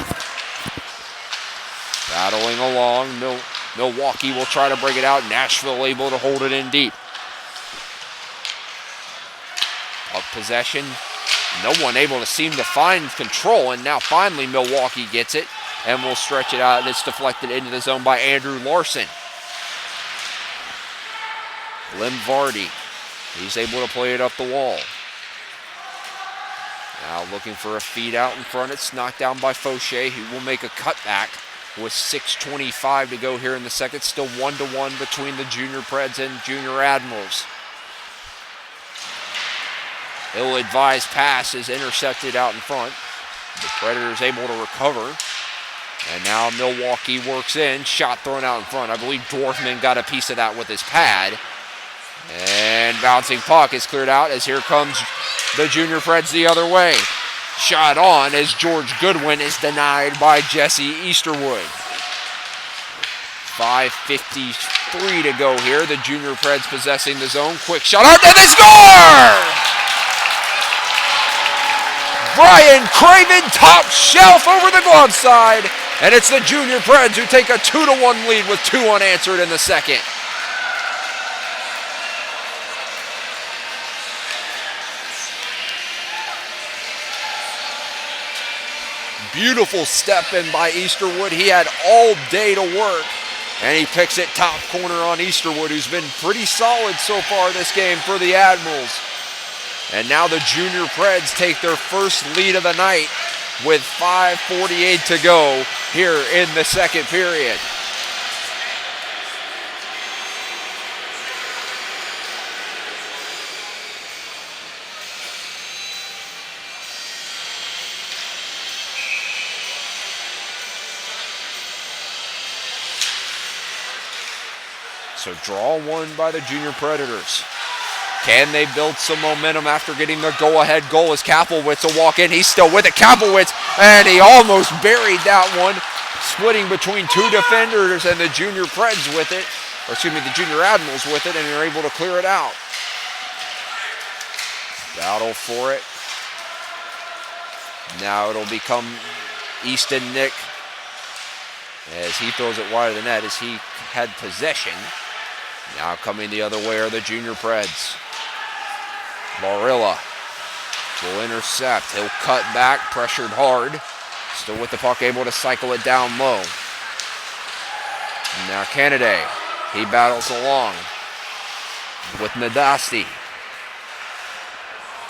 Battling along. Milwaukee will try to break it out. Nashville able to hold it in deep. Puck possession. No one able to seem to find control. And now finally Milwaukee gets it and will stretch it out. And it's deflected into the zone by Andrew Larson. Limvardi, he's able to play it up the wall. Now looking for a feed out in front. It's knocked down by Fauché, who will make a cutback with 6:25 to go here in the second. Still 1-1 between the Junior Preds and Junior Admirals. Ill-advised pass is intercepted out in front. The Predators able to recover. And now Milwaukee works in. Shot thrown out in front. I believe Dwarfman got a piece of that with his pad. And bouncing puck is cleared out as here comes the Junior Preds the other way. Shot on as George Goodwin is denied by Jesse Easterwood. 5:53 to go here. The Junior Preds possessing the zone. Quick shot out and they score! Brian Craven top shelf over the glove side. And it's the Junior Preds who take a 2-1 lead with 2 unanswered in the second. Beautiful step in by Easterwood. He had all day to work, and he picks it top corner on Easterwood, who's been pretty solid so far this game for the Admirals. And now the Junior Preds take their first lead of the night with 5:48 to go here in the second period. So draw one by the Junior Predators. Can they build some momentum after getting the go-ahead goal as Kaplowitz will walk in? He's still with it, Kaplowitz, and he almost buried that one, splitting between 2 defenders and the Junior Preds with it, or excuse me, the Junior Admirals with it, and they're able to clear it out. Battle for it. Now it'll become Easton Nick as he throws it wide of the net as he had possession. Now coming the other way are the Junior Preds. Lorilla will intercept. He'll cut back, pressured hard. Still with the puck, able to cycle it down low. Now Kennedy, he battles along with Nadasti.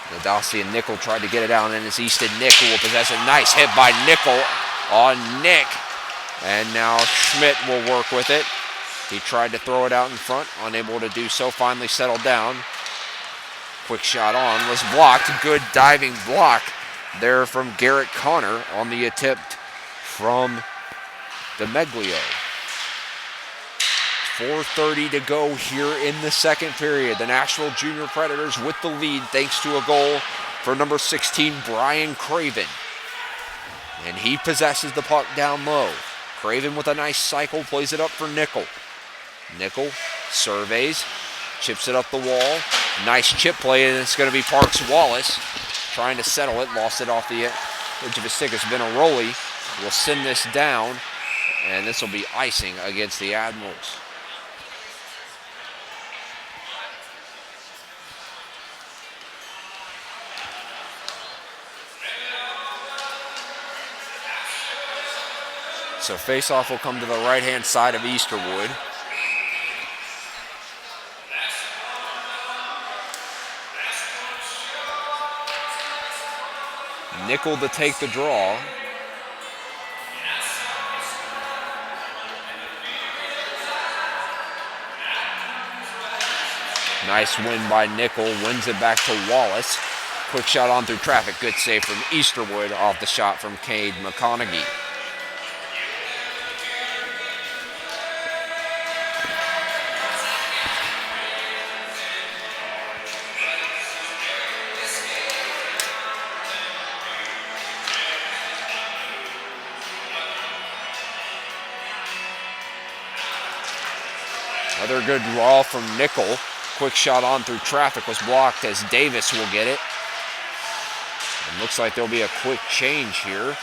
Nadasti and Nickel tried to get it down, and it's Easton Nick who will possess it. Nice hit by Nickel on Nick. And now Schmidt will work with it. He tried to throw it out in front, unable to do so, finally settled down. Quick shot on, was blocked. Good diving block there from Garrett Connor on the attempt from DeMeglio. 4:30 to go here in the second period. The Nashville Junior Predators with the lead thanks to a goal for number 16, Brian Craven. And he possesses the puck down low. Craven with a nice cycle, plays it up for Nickel. Nickel surveys, chips it up the wall. Nice chip play, and it's going to be Parks Wallace trying to settle it. Lost it off the edge of his stick. It's been a rollie. We'll send this down, and this will be icing against the Admirals. So face-off will come to the right-hand side of Easterwood. Nickel to take the draw. Nice win by Nickel, wins it back to Wallace. Quick shot on through traffic, good save from Easterwood off the shot from Cade McConaughey. Another good draw from Nickel. Quick shot on through traffic was blocked as Davis will get it. It looks like there'll be a quick change here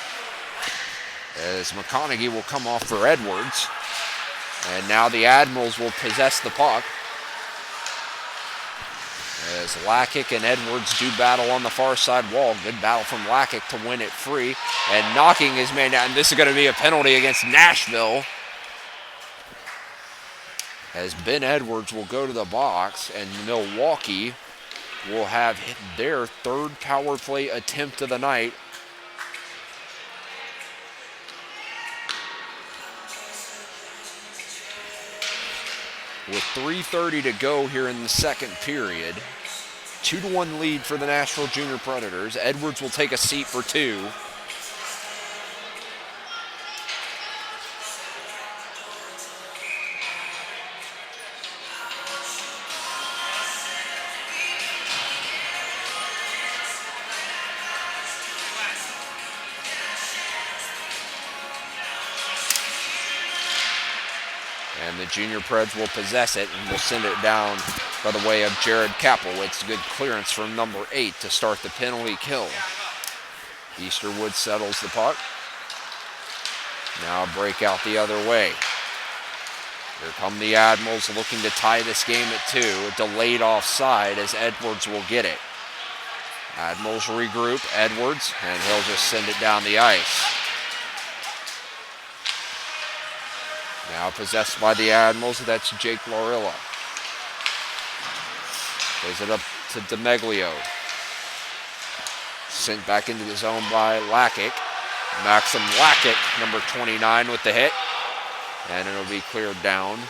as McConaughey will come off for Edwards. And now the Admirals will possess the puck as Lakic and Edwards do battle on the far side wall. Good battle from Lakic to win it free and knocking his man down. This is going to be a penalty against Nashville, as Ben Edwards will go to the box and Milwaukee will have their third power play attempt of the night. With 3:30 to go here in the second period, 2-1 lead for the Nashville Junior Predators. Edwards will take a seat for two. And the Junior Preds will possess it and will send it down by the way of Jared Kaplowitz. Good clearance from number 8 to start the penalty kill. Easterwood settles the puck. Now a breakout the other way. Here come the Admirals looking to tie this game at 2. A delayed offside as Edwards will get it. Admirals regroup. Edwards, and he'll just send it down the ice. Now possessed by the Admirals, that's Jake Lorilla. Plays it up to DeMeglio. Sent back into the zone by Lakic. Maxim Lakic, number 29 with the hit. And it'll be cleared down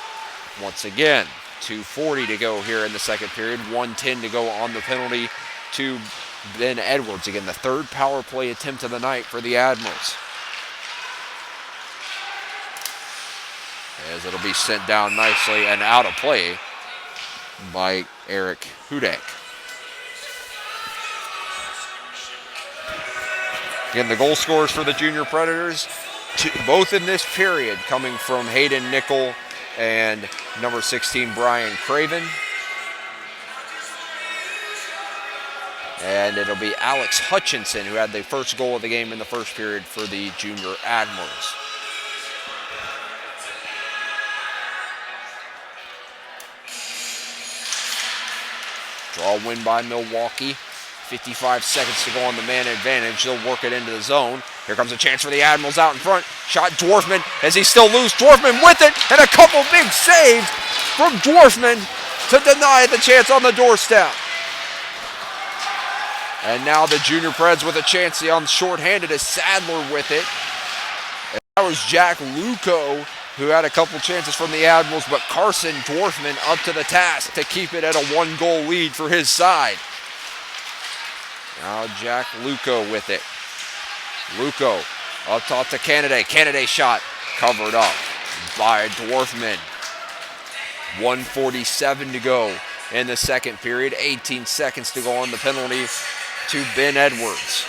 once again. 2:40 to go here in the second period. 1:10 to go on the penalty to Ben Edwards. Again, the third power play attempt of the night for the Admirals. As it'll be sent down nicely and out of play by Eric Hudek. Again, the goal scorers for the Junior Predators, both in this period, coming from Hayden Nickel and number 16, Brian Craven. And it'll be Alex Hutchinson who had the first goal of the game in the first period for the Junior Admirals. Draw win by Milwaukee. 55 seconds to go on the man advantage. They'll work it into the zone. Here comes a chance for the Admirals out in front. Shot Dwarfman as he still loose. Dwarfman with it, and a couple big saves from Dwarfman to deny the chance on the doorstep. And now the Junior Preds with a chance on shorthanded as Sadler with it. And that was Jack Luco who had a couple chances from the Admirals, but Carson Dwarfman up to the task to keep it at a 1-goal lead for his side. Now Jack Luco with it. Luco up top to Kennedy. Kennedy shot covered up by Dwarfman. 1:47 to go in the second period. 18 seconds to go on the penalty to Ben Edwards.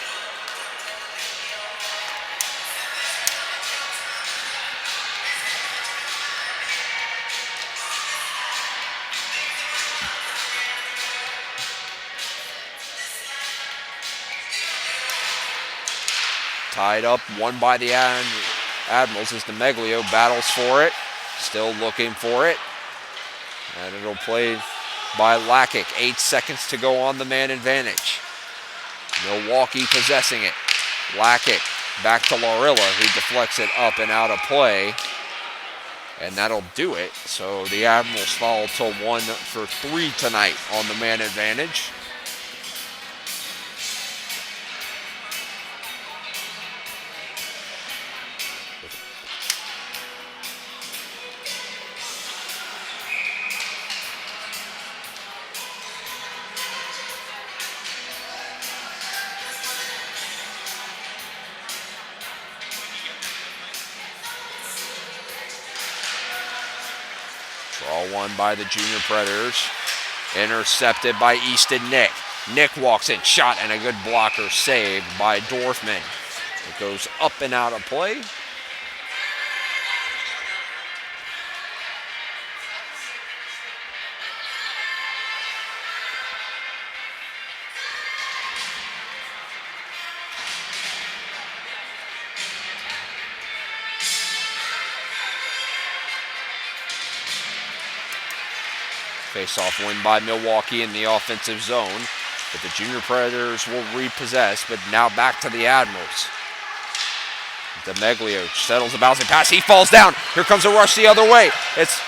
Tied up, won by the Admirals as DeMeglio battles for it. Still looking for it. And it'll play by Lakic. 8 seconds to go on the man advantage. Milwaukee possessing it. Lakic back to Larilla, who deflects it up and out of play. And that'll do it. So the Admirals fall to 1 for 3 tonight on the man advantage. Draw one by the Junior Predators. Intercepted by Easton Nick. Nick walks in, shot, and a good blocker saved by Dwarfman. It goes up and out of play. Face-off win by Milwaukee in the offensive zone. But the Junior Predators will repossess, but now back to the Admirals. DeMeglio settles a bouncing pass. He falls down. Here comes a rush the other way. It's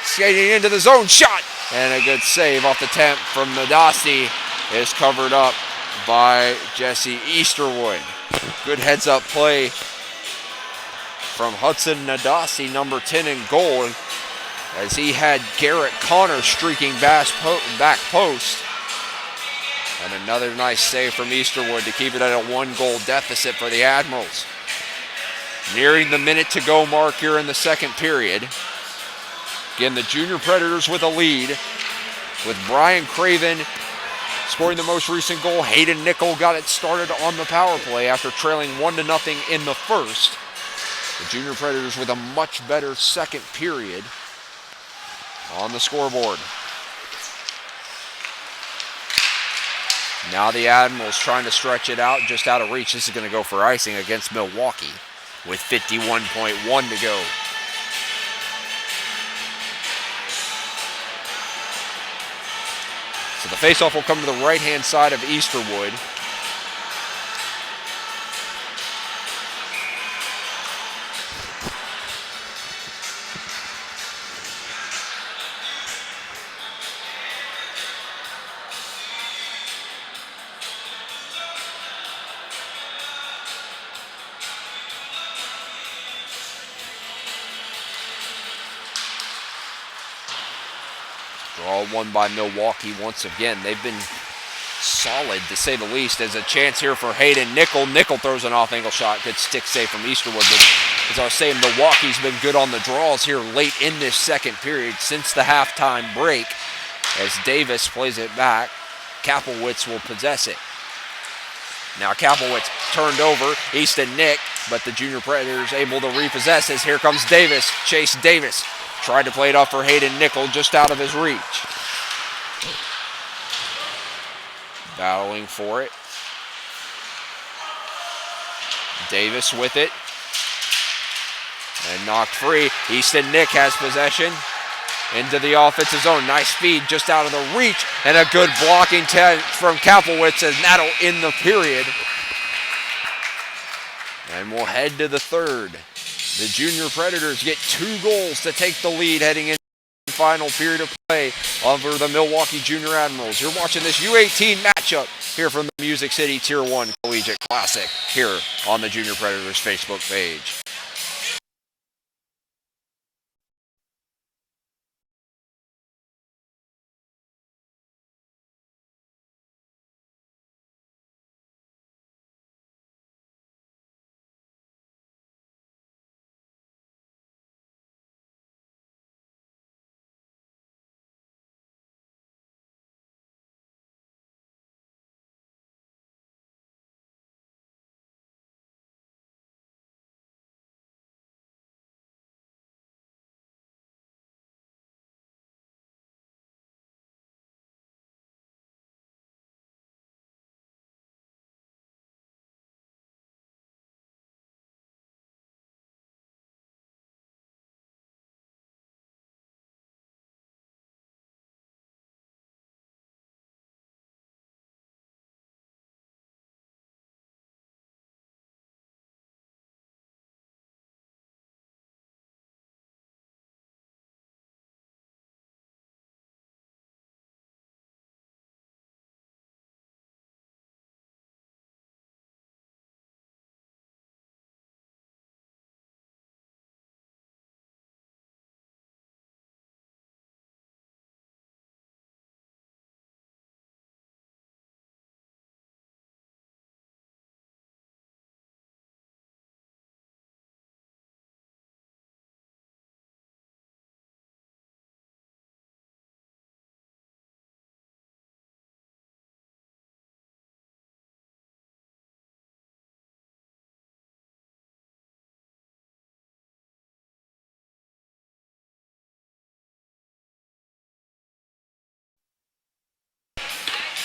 skating into the zone. Shot! And a good save off the temp from Nadasi is covered up by Jesse Easterwood. Good heads-up play from Hudson Nadasi, number 10 in goal, as he had Garrett Connor streaking back post. And another nice save from Easterwood to keep it at a 1-goal deficit for the Admirals. Nearing the minute to go mark here in the second period. Again, the Junior Predators with a lead, with Brian Craven scoring the most recent goal. Hayden Nickel got it started on the power play after trailing 1-0 in the first. The Junior Predators with a much better second period on the scoreboard. Now the Admirals trying to stretch it out, just out of reach. This is going to go for icing against Milwaukee with 51.1 to go. So the faceoff will come to the right-hand side of Easterwood. Draw one by Milwaukee once again. They've been solid, to say the least. There's a chance here for Hayden Nickel. Nickel throws an off-angle shot. Good stick save from Easterwood. But as I was saying, Milwaukee's been good on the draws here late in this second period since the halftime break. As Davis plays it back, Kaplowitz will possess it. Now Kaplowitz turned over, Easton Nick, but the Junior Predators able to repossess as here comes Davis. Chase Davis tried to play it off for Hayden Nickel, just out of his reach. Battling for it. Davis with it. And knocked free. Easton Nick has possession. into the offensive zone. Nice feed just out of the reach, and a good blocking from Kaplowitz, and that'll end the period. And we'll head to the third. The Junior Predators get 2 goals to take the lead heading into the final period of play over the Milwaukee Junior Admirals. You're watching this U18 matchup here from the Music City Tier 1 Collegiate Classic here on the Junior Predators Facebook page.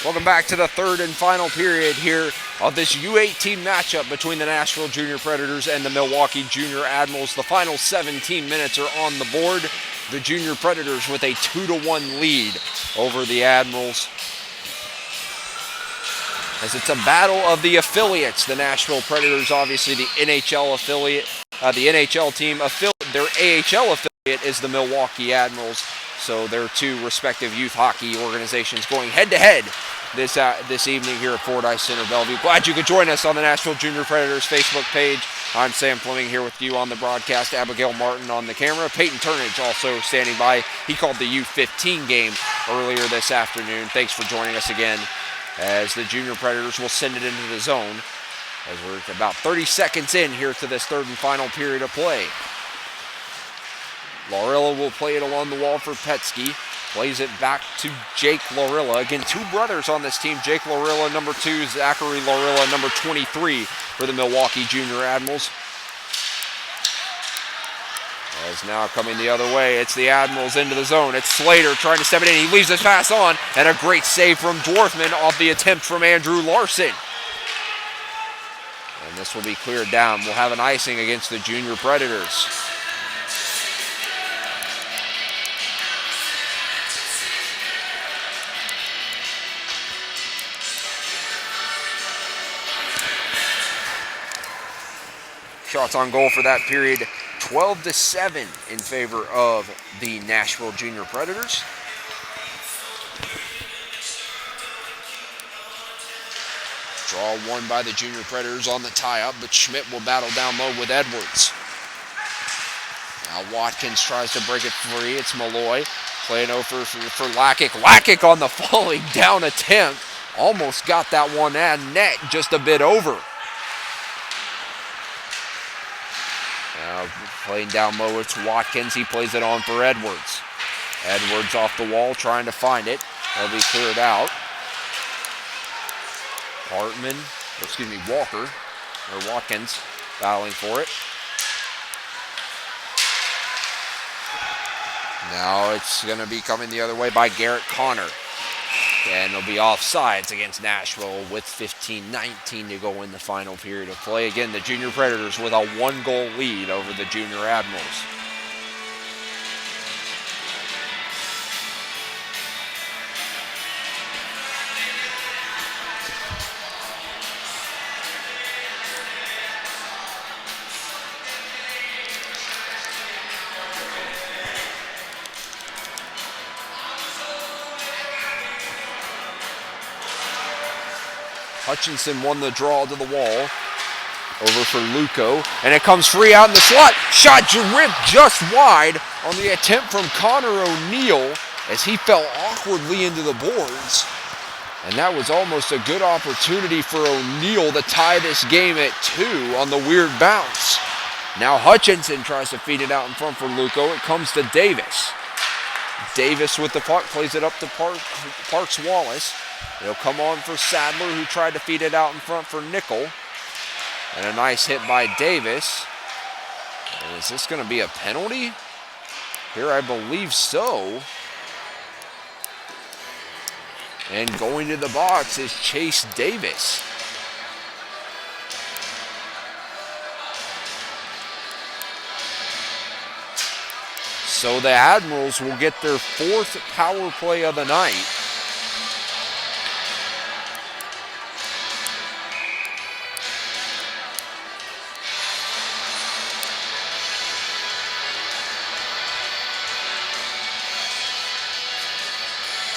Welcome back to the third and final period here of this U18 matchup between the Nashville Junior Predators and the Milwaukee Junior Admirals. The final 17 minutes are on the board. The Junior Predators with a 2-1 lead over the Admirals, as it's a battle of the affiliates. The Nashville Predators, obviously the NHL affiliate, the NHL team. Their AHL affiliate is the Milwaukee Admirals. So their 2 respective youth hockey organizations going head-to-head this evening here at Fordyce Center, Bellevue. Glad you could join us on the Nashville Junior Predators Facebook page. I'm Sam Fleming here with you on the broadcast. Abigail Martin on the camera. Peyton Turnage also standing by. He called the U15 game earlier this afternoon. Thanks for joining us again, as the Junior Predators will send it into the zone as we're about 30 seconds in here to this third and final period of play. Laurilla will play it along the wall for Petsky. Plays it back to Jake Laurilla. Again, 2 brothers on this team. Jake Laurilla, number 2. Zachary Laurilla, number 23 for the Milwaukee Junior Admirals. As now coming the other way, it's the Admirals into the zone. It's Slater trying to step it in. He leaves his pass on, and a great save from Dwarfman off the attempt from Andrew Larson. And this will be cleared down. We'll have an icing against the Junior Predators. Shots on goal for that period, 12-7 in favor of the Nashville Junior Predators. Draw won by the Junior Predators on the tie-up, but Schmidt will battle down low with Edwards. Now Watkins tries to break it free. It's Malloy playing over for Lakic. Lakic on the falling down attempt. Almost got that one at net, just a bit over. Now playing down low, it's Watkins. He plays it on for Edwards. Edwards off the wall, trying to find it. It'll be cleared out. Walker, or Watkins, battling for it. Now it's going to be coming the other way by Garrett Connor. And it'll be offsides against Nashville with 15-19 to go in the final period of play. Again, the Junior Predators with a 1-goal lead over the Junior Admirals. Hutchinson won the draw to the wall. Over for Luco, and it comes free out in the slot. Shot ripped just wide on the attempt from Connor O'Neill as he fell awkwardly into the boards. And that was almost a good opportunity for O'Neill to tie this game at 2 on the weird bounce. Now Hutchinson tries to feed it out in front for Luco. It comes to Davis. Davis with the puck, plays it up to Parks Wallace. It'll come on for Sadler, who tried to feed it out in front for Nickel. And a nice hit by Davis. And is this going to be a penalty? Here, I believe so. And going to the box is Chase Davis. So the Admirals will get their 4th power play of the night.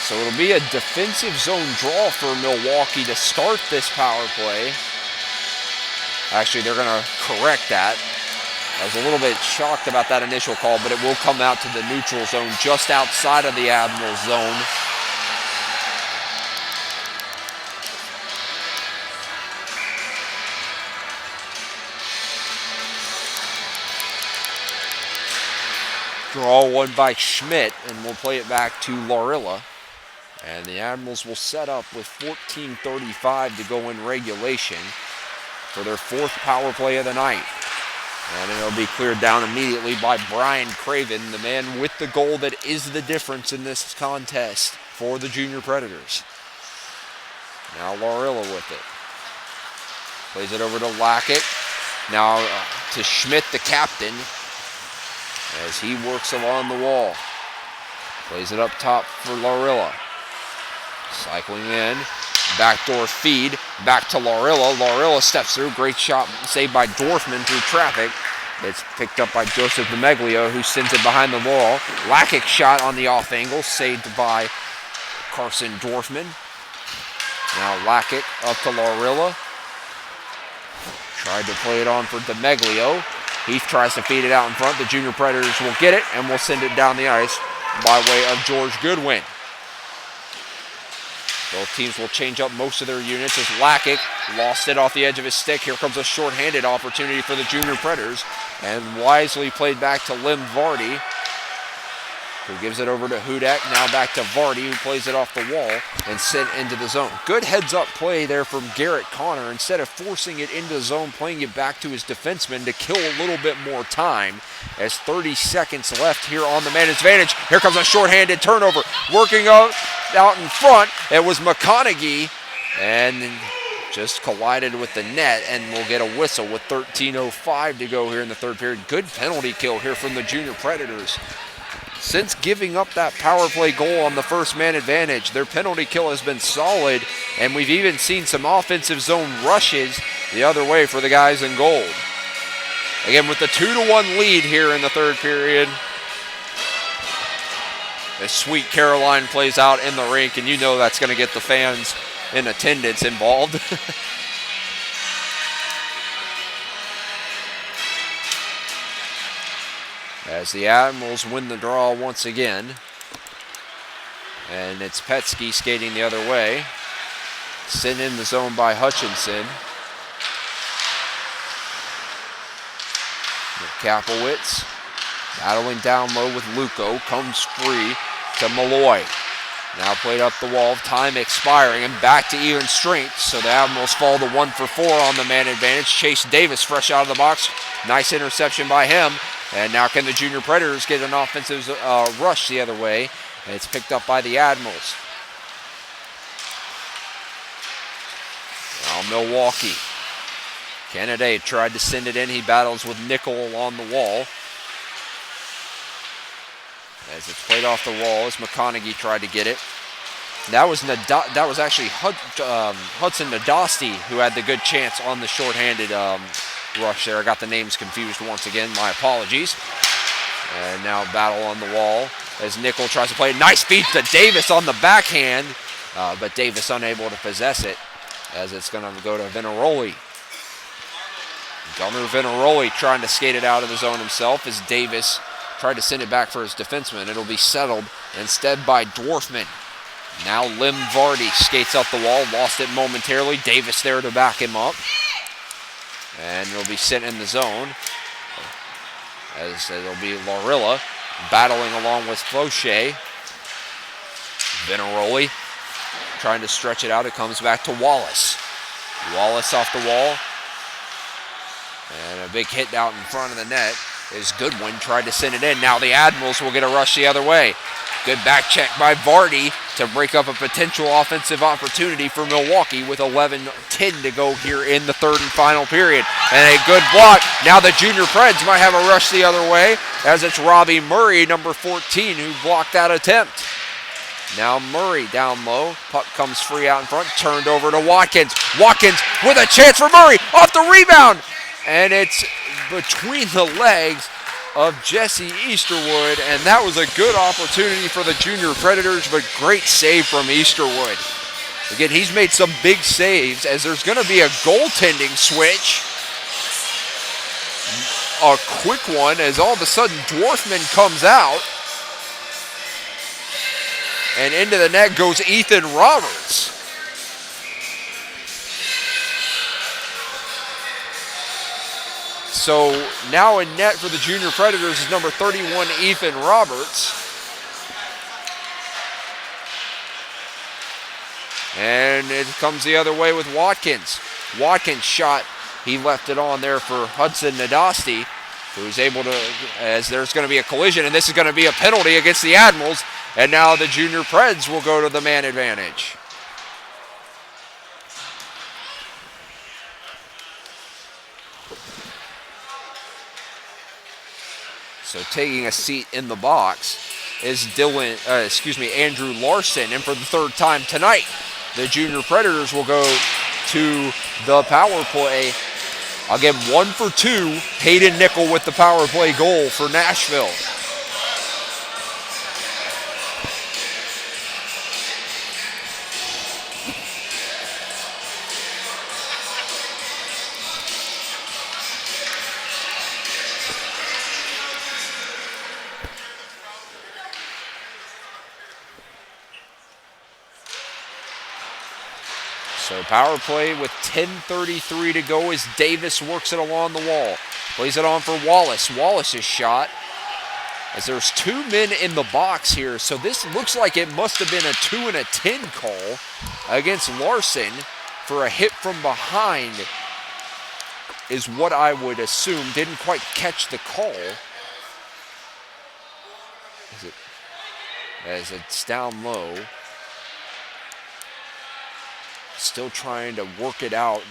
So it'll be a defensive zone draw for Milwaukee to start this power play. Actually, they're going to correct that. I was a little bit shocked about that initial call, but it will come out to the neutral zone just outside of the Admiral zone. Draw one by Schmidt, and we'll play it back to Laurilla. And the Admirals will set up with 14:35 to go in regulation for their 4th power play of the night. And it'll be cleared down immediately by Brian Craven, the man with the goal that is the difference in this contest for the Junior Predators. Now Laurilla with it. Plays it over to Lackett. Now to Schmidt, the captain, as he works along the wall. Plays it up top for Laurilla. Cycling in. Backdoor feed. Back to Laurilla. Laurilla steps through. Great shot saved by Dorfman through traffic. It's picked up by Joseph DeMeglio, who sends it behind the wall. Lackick's shot on the off angle, saved by Carson Dorfman. Now Lackick up to Laurilla. Tried to play it on for DeMeglio. Heath tries to feed it out in front. The Junior Predators will get it, and will send it down the ice by way of George Goodwin. Both teams will change up most of their units as Lackick lost it off the edge of his stick. Here comes a shorthanded opportunity for the Junior Predators, and wisely played back to Lim Vardy, who gives it over to Hudek. Now back to Vardy, who plays it off the wall and sent into the zone. Good heads-up play there from Garrett Connor. Instead of forcing it into the zone, playing it back to his defenseman to kill a little bit more time. As 30 seconds left here on the man's advantage. Here comes a shorthanded turnover. Working out in front, it was McConaughey, and just collided with the net, and we'll get a whistle with 13:05 to go here in the 3rd period. Good penalty kill here from the Junior Predators. Since giving up that power play goal on the first man advantage, their penalty kill has been solid, and we've even seen some offensive zone rushes the other way for the guys in gold. Again, with the 2-1 lead here in the 3rd period, as Sweet Caroline plays out in the rink, and you know that's going to get the fans in attendance involved. As the Admirals win the draw once again. And it's Petsky skating the other way. Sent in the zone by Hutchinson. Kaplowitz battling down low with Luco. Comes free to Malloy. Now played up the wall. Time expiring and back to even strength. So the Admirals fall to 1 for 4 on the man advantage. Chase Davis fresh out of the box. Nice interception by him. And now can the Junior Predators get an offensive rush the other way. And it's picked up by the Admirals. Now Milwaukee. Kennedy tried to send it in. He battles with Nickel along the wall. As it's played off the wall as McConaughey tried to get it. That was actually Hudson Nadasti who had the good chance on the shorthanded rush there. I got the names confused once again. My apologies. And now battle on the wall as Nickel tries to play a nice feed to Davis on the backhand, but Davis unable to possess it. as it's going to go to Vinaroli. Gunnar Vinaroli trying to skate it out of the zone himself as Davis tried to send it back for his defenseman. It'll be settled instead by Dwarfman. Now Lim Vardy skates up the wall, lost it momentarily. Davis there to back him up. And it'll be sent in the zone as it'll be Larilla battling along with Fauché. Vinaroli trying to stretch it out. It comes back to Wallace. Wallace off the wall. And a big hit out in front of the net is Goodwin. Tried to send it in. Now the Admirals will get a rush the other way. Good back check by Vardy to break up a potential offensive opportunity for Milwaukee with 11:10 to go here in the third and final period. And a good block. Now the junior Preds might have a rush the other way as it's Robbie Murray, number 14, who blocked that attempt. Now Murray down low. Puck comes free out in front. Turned over to Watkins. Watkins with a chance for Murray. Off the rebound. And it's between the legs of Jesse Easterwood. And that was a good opportunity for the junior Predators, but great save from Easterwood. Again, he's made some big saves as there's going to be a goaltending switch. A quick one as all of a sudden Dwarfman comes out. And into the net goes Ethan Roberts. So now in net for the junior Predators is number 31, Ethan Roberts. And it comes the other way with Watkins. Watkins shot, he left it on there for Hudson Nadasti, who's able to, as there's going to be a collision, and this is going to be a penalty against the Admirals. And now the junior Preds will go to the man advantage. So taking a seat in the box is Andrew Larson. And for the third time tonight, the junior Predators will go to the power play. Again, 1 for 2. Hayden Nickel with the power play goal for Nashville. So power play with 10:33 to go as Davis works it along the wall. Plays it on for Wallace. Wallace's shot. As there's 2 men in the box here, so this looks like it must have been a 2 and a 10 call against Larson for a hit from behind is what I would assume. Didn't quite catch the call. As it's down low. Still trying to work it out.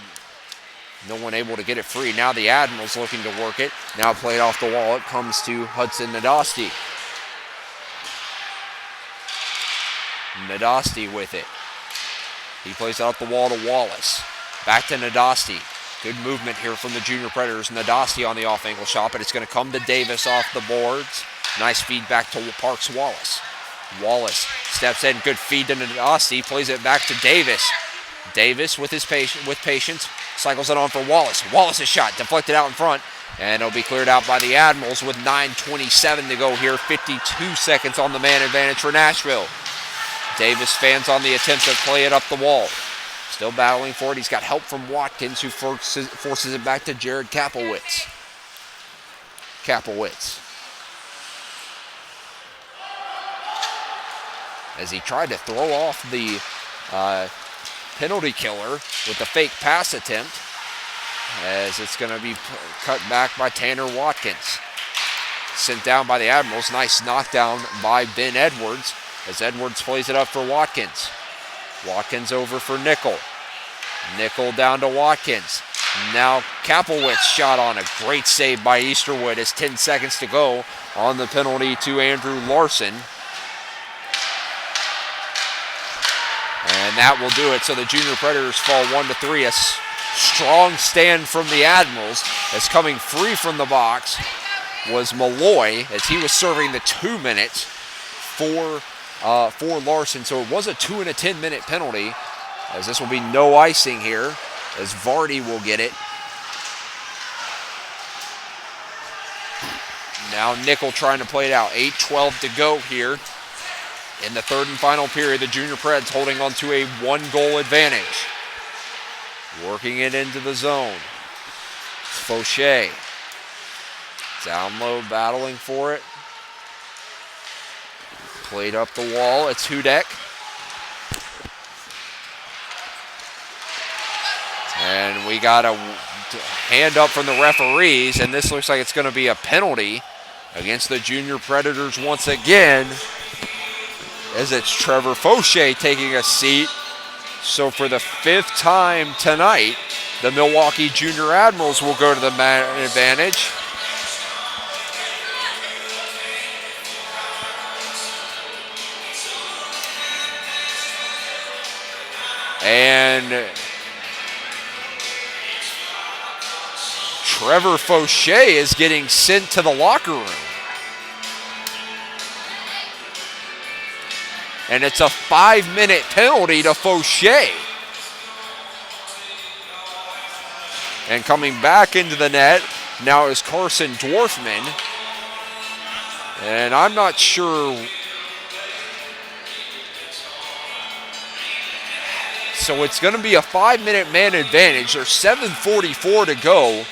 No one able to get it free. Now the Admirals looking to work it. Now played off the wall. It comes to Hudson Nadasti. Nadasti with it. He plays it off the wall to Wallace. Back to Nadasti. Good movement here from the junior Predators. Nadasti on the off-angle shot, but it's going to come to Davis off the boards. Nice feed back to Parks Wallace. Wallace steps in. Good feed to Nadasti. Plays it back to Davis. Davis with patience, cycles it on for Wallace. Wallace's shot deflected out in front, and it'll be cleared out by the Admirals with 9:27 to go here. 52 seconds on the man advantage for Nashville. Davis fans on the attempt to play it up the wall. Still battling for it. He's got help from Watkins, who forces it back to Jared Kaplowitz. As he tried to throw off the penalty killer with the fake pass attempt, as it's going to be cut back by Tanner Watkins. Sent down by the Admirals. Nice knockdown by Ben Edwards as Edwards plays it up for Watkins. Watkins over for Nickel. Nickel down to Watkins. Now Kaplowitz shot on. A great save by Easterwood as 10 seconds to go on the penalty to Andrew Larson. And that will do it. So the junior Predators fall 1-3. A strong stand from the Admirals, as coming free from the box was Malloy, as he was serving the 2 minutes for Larson. So it was a 2 and a 10 minute penalty as this will be no icing here, as Vardy will get it. Now Nickel trying to play it out. 8:12 to go here in the third and final period. The Junior Preds holding on to a 1-goal advantage. Working it into the zone. Fauché. Down low, battling for it. Played up the wall. It's Hudek. And we got a hand up from the referees, and this looks like it's going to be a penalty against the Junior Predators once again, as it's Trevor Fauché taking a seat. So for the 5th time tonight, the Milwaukee Junior Admirals will go to the man advantage. And Trevor Fauché is getting sent to the locker room. And it's a 5-minute penalty to Fauché. And coming back into the net now is Carson Dwarfman. And I'm not sure. So it's going to be a 5-minute man advantage. There's 7:44 to go.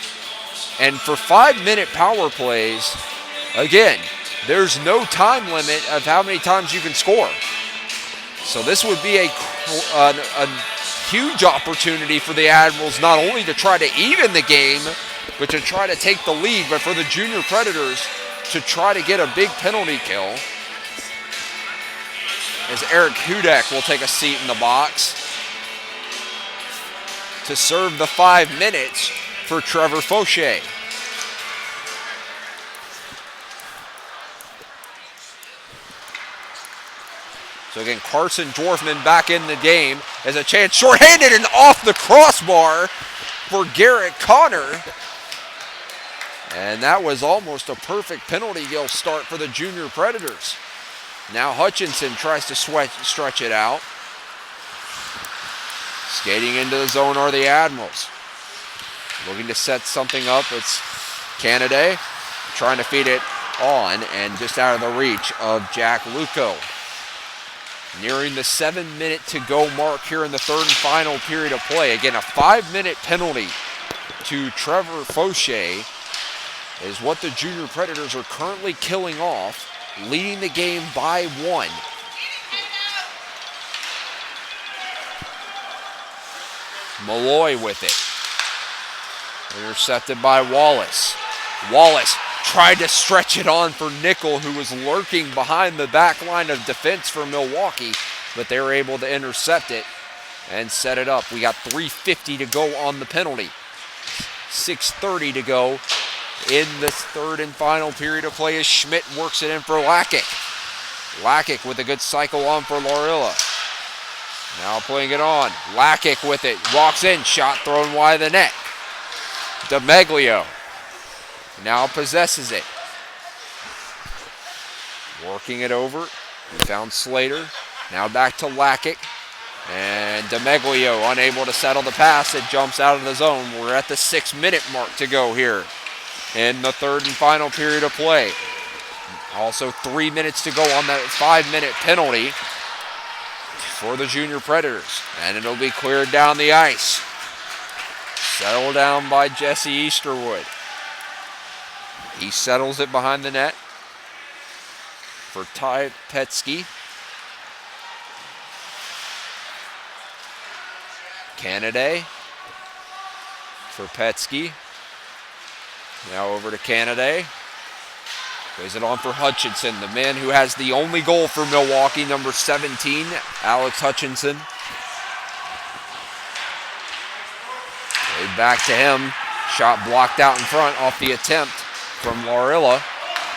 And for 5-minute power plays, again, there's no time limit of how many times you can score. So this would be a huge opportunity for the Admirals, not only to try to even the game, but to try to take the lead, but for the Junior Predators to try to get a big penalty kill. As Eric Hudek will take a seat in the box to serve the 5 minutes for Trevor Fauché. So again, Carson Dwarfman back in the game as a chance, shorthanded and off the crossbar for Garrett Connor. And that was almost a perfect penalty kill start for the Junior Predators. Now Hutchinson tries to stretch it out. Skating into the zone are the Admirals. Looking to set something up. It's Canaday trying to feed it on and just out of the reach of Jack Luco. Nearing the 7-minute to go mark here in the third and final period of play. Again, a 5-minute penalty to Trevor Fauché is what the Junior Predators are currently killing off, leading the game by 1. Malloy with it. Intercepted by Wallace. Wallace tried to stretch it on for Nickel, who was lurking behind the back line of defense for Milwaukee, but they were able to intercept it and set it up. We got 3:50 to go on the penalty. 6:30 to go in this third and final period of play as Schmidt works it in for Lakic. Lakic with a good cycle on for Laurilla. Now playing it on. Lakic with it. Walks in. Shot thrown wide of the net. DeMeglio now possesses it. Working it over. We found Slater. Now back to Lakic. And DeMeglio unable to settle the pass. It jumps out of the zone. We're at the 6-minute mark to go here in the third and final period of play. Also 3 minutes to go on that 5-minute penalty for the Junior Predators. And it'll be cleared down the ice. Settled down by Jesse Easterwood. He settles it behind the net for Ty Petsky. Canaday for Petsky. Now over to Canaday. Plays it on for Hutchinson, the man who has the only goal for Milwaukee, number 17, Alex Hutchinson. Played back to him. Shot blocked out in front off the attempt from Laurilla.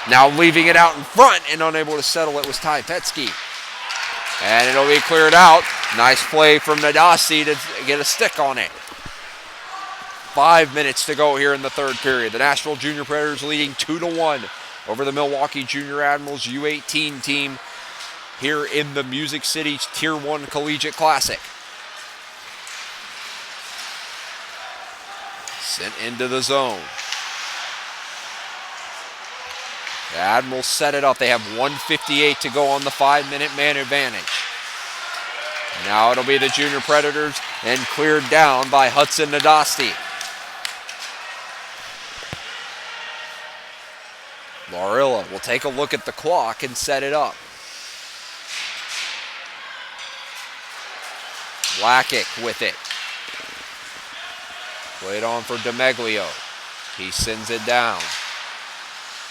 Now leaving it out in front and unable to settle it was Ty Petsky. And it'll be cleared out. Nice play from Nadasi to get a stick on it. 5 minutes to go here in the third period. The Nashville Junior Predators leading 2-1 over the Milwaukee Junior Admirals U18 team here in the Music City Tier 1 Collegiate Classic. Sent into the zone. The Admirals set it up. They have 1:58 to go on the 5-minute man advantage. Now it'll be the Junior Predators and cleared down by Hudson Nadasti. Larilla will take a look at the clock and set it up. Lakic with it. Played on for DeMeglio. He sends it down.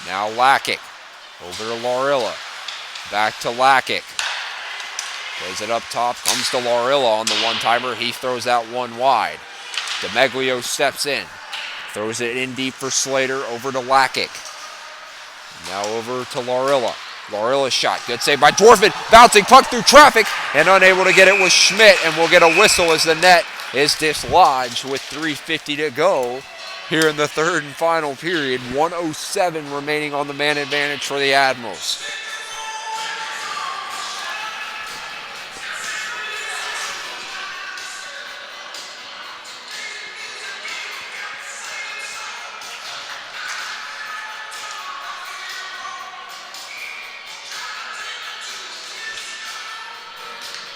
Now Lakic. Over to Larilla. Back to Lakic. Plays it up top. Comes to Larilla on the one-timer. He throws that one wide. DeMeglio steps in. Throws it in deep for Slater. Over to Lakic. Now over to Larilla. Larilla's shot. Good save by Dwarfman. Bouncing puck through traffic and unable to get it with Schmidt. And we'll get a whistle as the net is dislodged with 3:50 to go here in the third and final period. 1:07 remaining on the man advantage for the Admirals.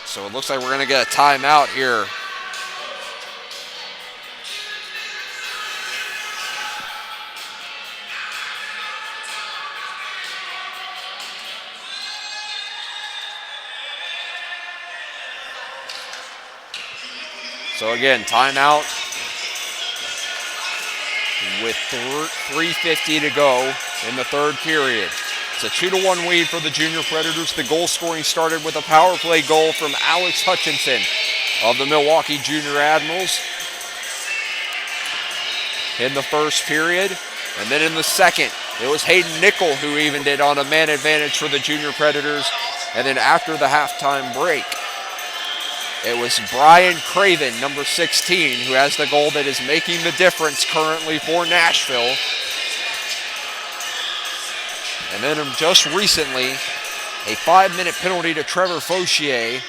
So it looks like we're going to get a timeout here. So again, timeout with 3:50 to go in the third period. It's a 2-1 lead for the Junior Predators. The goal scoring started with a power play goal from Alex Hutchinson of the Milwaukee Junior Admirals in the first period. And then in the second, it was Hayden Nickel who evened it on a man advantage for the Junior Predators. And then after the halftime break, it was Brian Craven, number 16, who has the goal that is making the difference currently for Nashville. And then just recently, a 5-minute penalty to Trevor Fauchier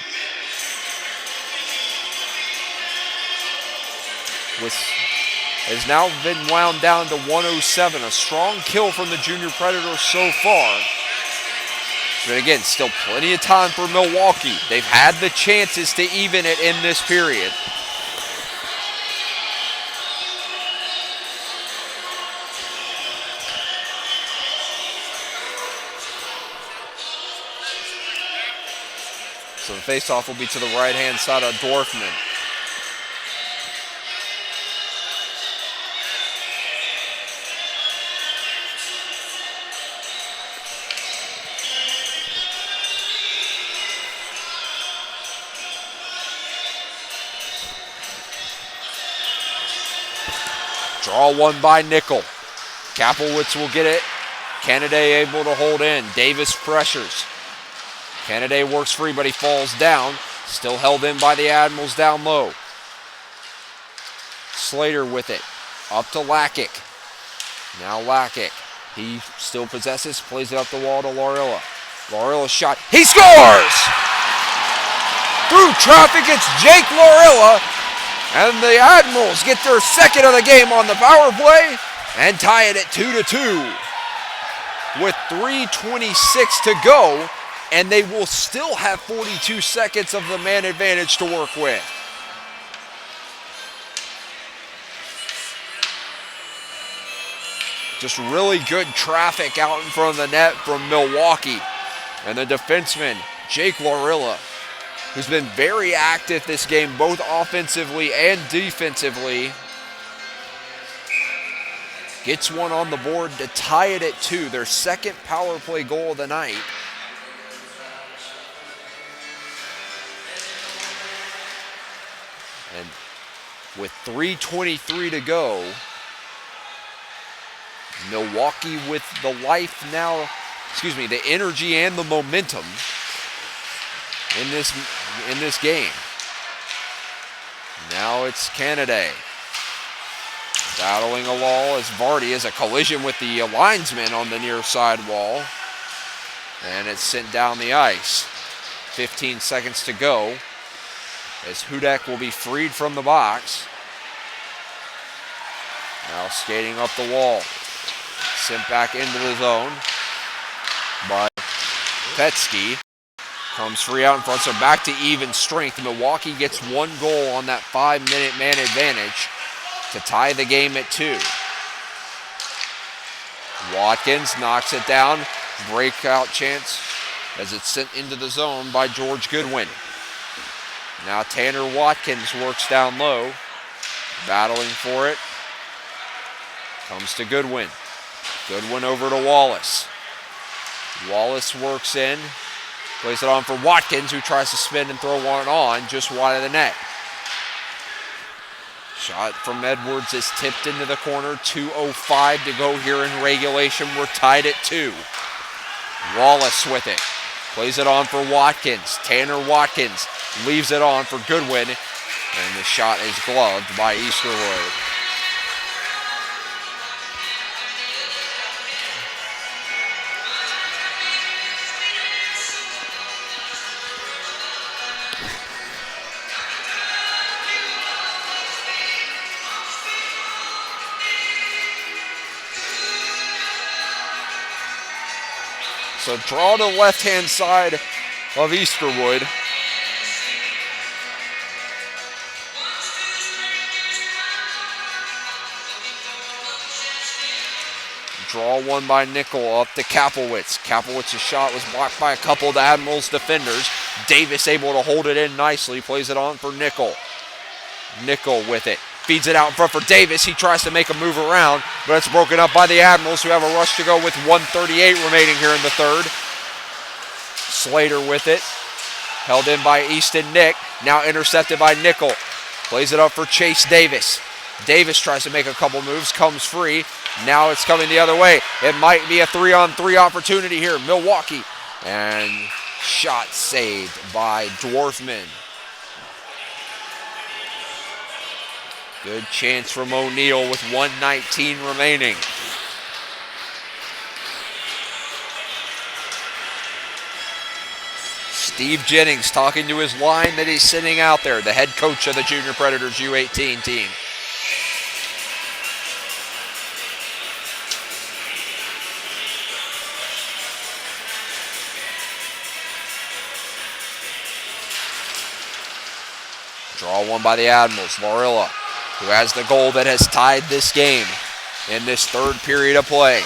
has now been wound down to 1:07. A strong kill from the Junior Predators so far. But again, still plenty of time for Milwaukee. They've had the chances to even it in this period. So the faceoff will be to the right-hand side of Dorfman. Draw one by Nickel. Kaplowitz will get it. Kennedy able to hold in. Davis pressures. Kennedy works free, but he falls down. Still held in by the Admirals down low. Slater with it. Up to Lakic. Now Lakic. He still possesses. Plays it up the wall to Larilla. Larilla's shot. He scores! Through traffic, it's Jake Larilla. And the Admirals get their second of the game on the power play and tie it at 2-2 with 3:26 to go. And they will still have 42 seconds of the man advantage to work with. Just really good traffic out in front of the net from Milwaukee. And the defenseman, Jake Larilla, who's been very active this game, both offensively and defensively, gets one on the board to tie it at 2, their second power play goal of the night. And with 3:23 to go, Milwaukee with the life now, the energy and the momentum in this game. Now it's Kennedy battling a wall as Vardy has a collision with the linesman on the near side wall. And it's sent down the ice. 15 seconds to go as Hudek will be freed from the box. Now skating up the wall. Sent back into the zone by Petsky. Comes free out in front, so back to even strength. Milwaukee gets 1 goal on that 5-minute man advantage to tie the game at 2. Watkins knocks it down. Breakout chance as it's sent into the zone by George Goodwin. Now Tanner Watkins works down low, battling for it. Comes to Goodwin. Goodwin over to Wallace. Wallace works in. Plays it on for Watkins, who tries to spin and throw one on just wide of the net. Shot from Edwards is tipped into the corner. 2:05 to go here in regulation. We're tied at 2. Wallace with it. Plays it on for Watkins. Tanner Watkins leaves it on for Goodwin. And the shot is gloved by Easterwood. So draw to the left-hand side of Easterwood. Draw one by Nickel up to Kaplowitz. Kaplowitz's shot was blocked by a couple of the Admirals defenders. Davis able to hold it in nicely. Plays it on for Nickel. Nickel with it. Feeds it out in front for Davis. He tries to make a move around, but it's broken up by the Admirals, who have a rush to go with 1:38 remaining here in the third. Slater with it. Held in by Easton Nick. Now intercepted by Nickel. Plays it up for Chase Davis. Davis tries to make a couple moves, comes free. Now it's coming the other way. It might be a 3-on-3 opportunity here. Milwaukee. And shot saved by Dwarfman. Good chance from O'Neal with 1:19 remaining. Steve Jennings talking to his line that he's sitting out there, the head coach of the Junior Predators U18 team. Draw one by the Admirals. Varilla, who has the goal that has tied this game in this third period of play.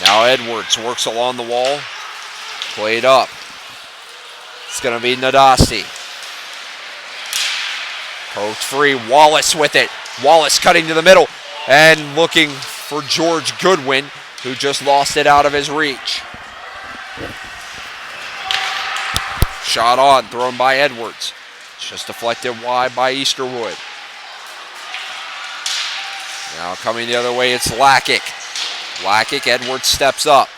Now Edwards works along the wall. Played up. It's going to be Nadasti. Poked free. Wallace with it. Wallace cutting to the middle and looking for George Goodwin, who just lost it out of his reach. Shot on, thrown by Edwards. Just deflected wide by Easterwood. Now coming the other way, it's Lakic. Lakic, Edwards steps up.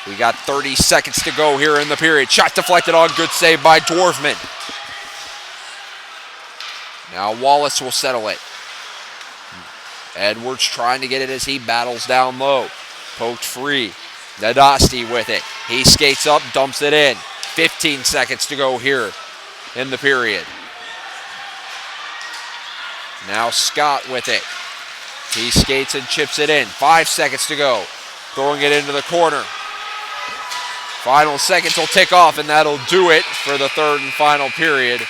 We got 30 seconds to go here in the period. Shot deflected on, good save by Dwarfman. Now Wallace will settle it. Edwards trying to get it as he battles down low. Poked free. Nadasti with it. He skates up, dumps it in. 15 seconds to go here in the period. Now Scott with it. He skates and chips it in. 5 seconds to go. Throwing it into the corner. Final seconds will tick off, and that'll do it for the third and final period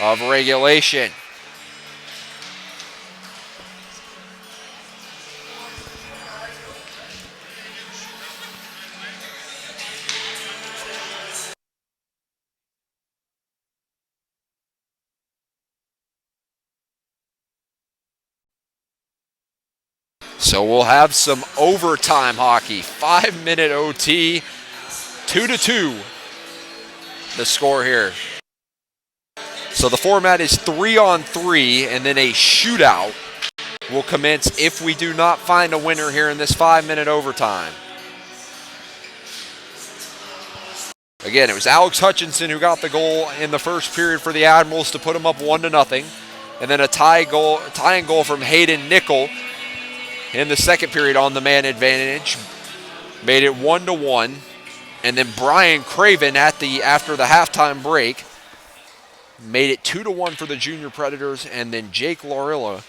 of regulation. So we'll have some overtime hockey. 5-minute OT, 2-2 the score here. So the format is 3-on-3, and then a shootout will commence if we do not find a winner here in this 5-minute overtime. Again, it was Alex Hutchinson who got the goal in the first period for the Admirals to put them up 1-0. And then a tying goal from Hayden Nickel in the second period on the man advantage. Made it 1-1. And then Brian Craven after the halftime break made it 2-1 for the Junior Predators, and then Jake Laurilla,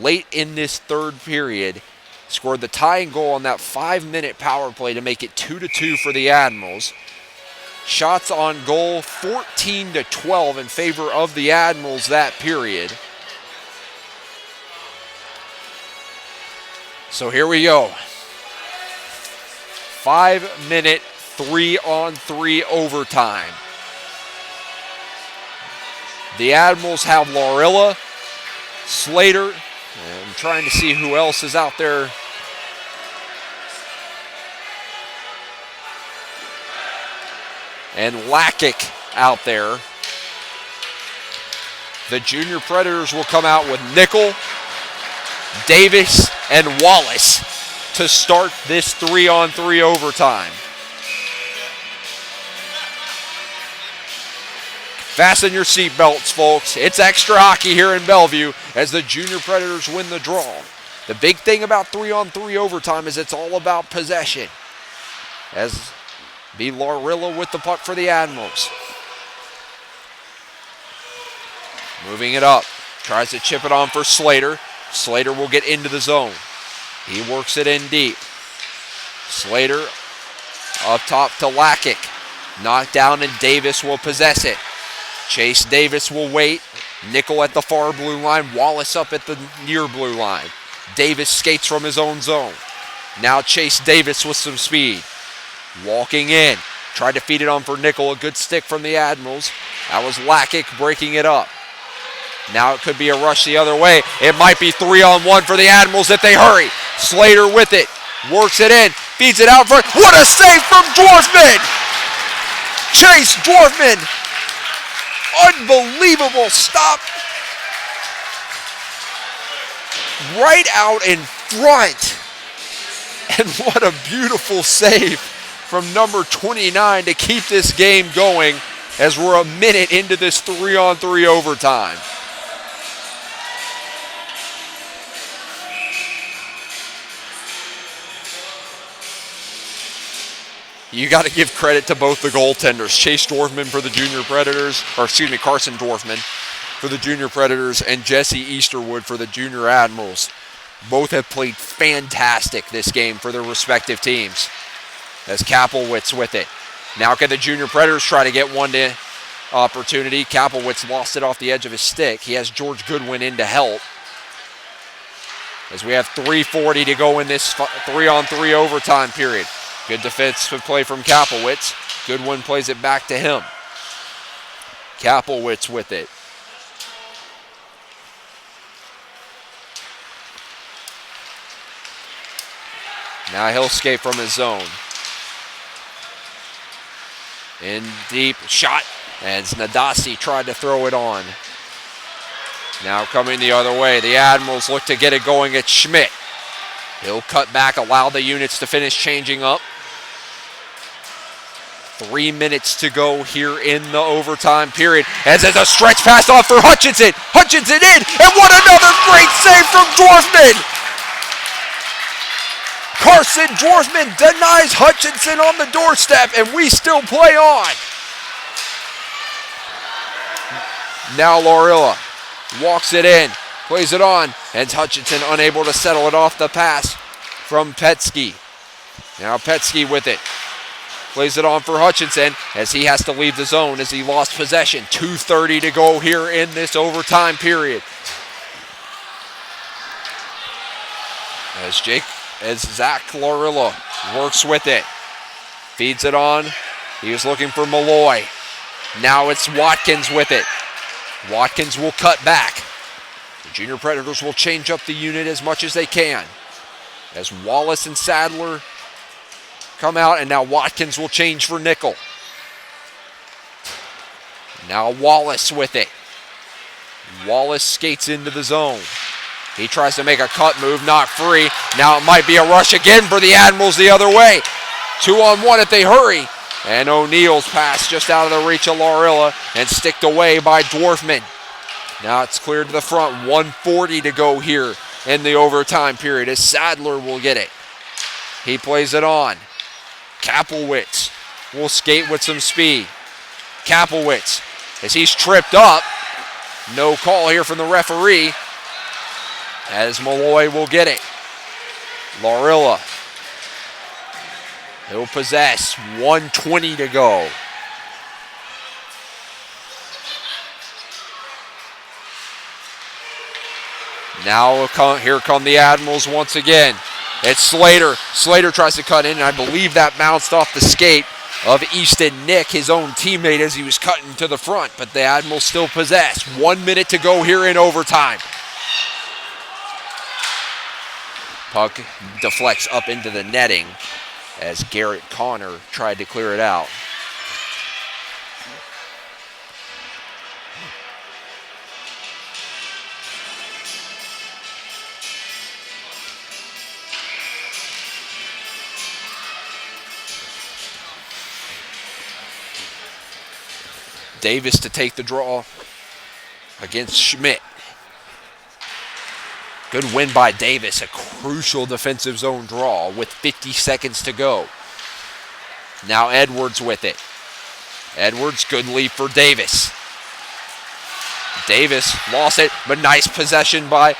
late in this third period, scored the tying goal on that 5-minute power play to make it 2-2 for the Admirals. Shots on goal, 14-12 in favor of the Admirals that period. So here we go. 5-minute 3-on-3 overtime. The Admirals have Laurilla, Slater, and I'm trying to see who else is out there. And Lakic out there. The Junior Predators will come out with Nickel, Davis, and Wallace to start this 3-on-3 overtime. Fasten your seatbelts, folks. It's extra hockey here in Bellevue as the Junior Predators win the draw. The big thing about 3-on-3 overtime is it's all about possession. As be Laurilla with the puck for the Admirals. Moving it up. Tries to chip it on for Slater. Slater will get into the zone. He works it in deep. Slater up top to Lakic. Knocked down and Davis will possess it. Chase Davis will wait. Nickel at the far blue line. Wallace up at the near blue line. Davis skates from his own zone. Now Chase Davis with some speed. Walking in. Tried to feed it on for Nickel. A good stick from the Admirals. That was Lakic breaking it up. Now it could be a rush the other way. It might be 3-on-1 for the Admirals if they hurry. Slater with it. Works it in. Feeds it out front. What a save from Dwarfman! Chase Dwarfman. Unbelievable stop. Right out in front. And what a beautiful save from number 29 to keep this game going as we're a minute into this 3-on-3 overtime. You got to give credit to both the goaltenders. Chase Dwarfman for the Junior Predators, Carson Dwarfman for the Junior Predators, and Jesse Easterwood for the Junior Admirals. Both have played fantastic this game for their respective teams. As Kaplowitz with it. Now can the Junior Predators try to get one opportunity. Kaplowitz lost it off the edge of his stick. He has George Goodwin in to help. As we have 3:40 to go in this 3-on-3 overtime period. Good defensive play from Kaplowitz. Goodwin plays it back to him. Kaplowitz with it. Now he'll skate from his zone. In deep shot as Nadasi tried to throw it on. Now coming the other way. The Admirals look to get it going at Schmidt. He'll cut back, allow the units to finish changing up. 3 minutes to go here in the overtime period. As there's a stretch pass off for Hutchinson. Hutchinson in, and what another great save from Dwarfman. Carson Dwarfman denies Hutchinson on the doorstep, and we still play on. Now Laurilla walks it in, plays it on, and Hutchinson unable to settle it off the pass from Petsky. Now Petsky with it. Plays it on for Hutchinson as he has to leave the zone as he lost possession. 2:30 to go here in this overtime period. As Zach Laurilla works with it. Feeds it on. He was looking for Malloy. Now it's Watkins with it. Watkins will cut back. The Junior Predators will change up the unit as much as they can. As Wallace and Sadler come out, and now Watkins will change for Nickel. Now Wallace with it. Wallace skates into the zone. He tries to make a cut move, not free. Now it might be a rush again for the Admirals the other way. 2-on-1 if they hurry. And O'Neill's pass just out of the reach of Laurilla and sticked away by Dwarfman. Now it's cleared to the front. 1:40 to go here in the overtime period as Sadler will get it. He plays it on. Kaplowitz will skate with some speed. Kaplowitz, as he's tripped up. No call here from the referee, as Malloy will get it. Larilla, he'll possess. 1:20 to go. Now here come the Admirals once again. It's Slater. Slater tries to cut in, and I believe that bounced off the skate of Easton Nick, his own teammate, as he was cutting to the front. But the Admirals still possess. 1 minute to go here in overtime. Puck deflects up into the netting as Garrett Connor tried to clear it out. Davis to take the draw against Schmidt. Good win by Davis, a crucial defensive zone draw with 50 seconds to go. Now Edwards with it. Edwards, good lead for Davis. Davis lost it, but nice possession by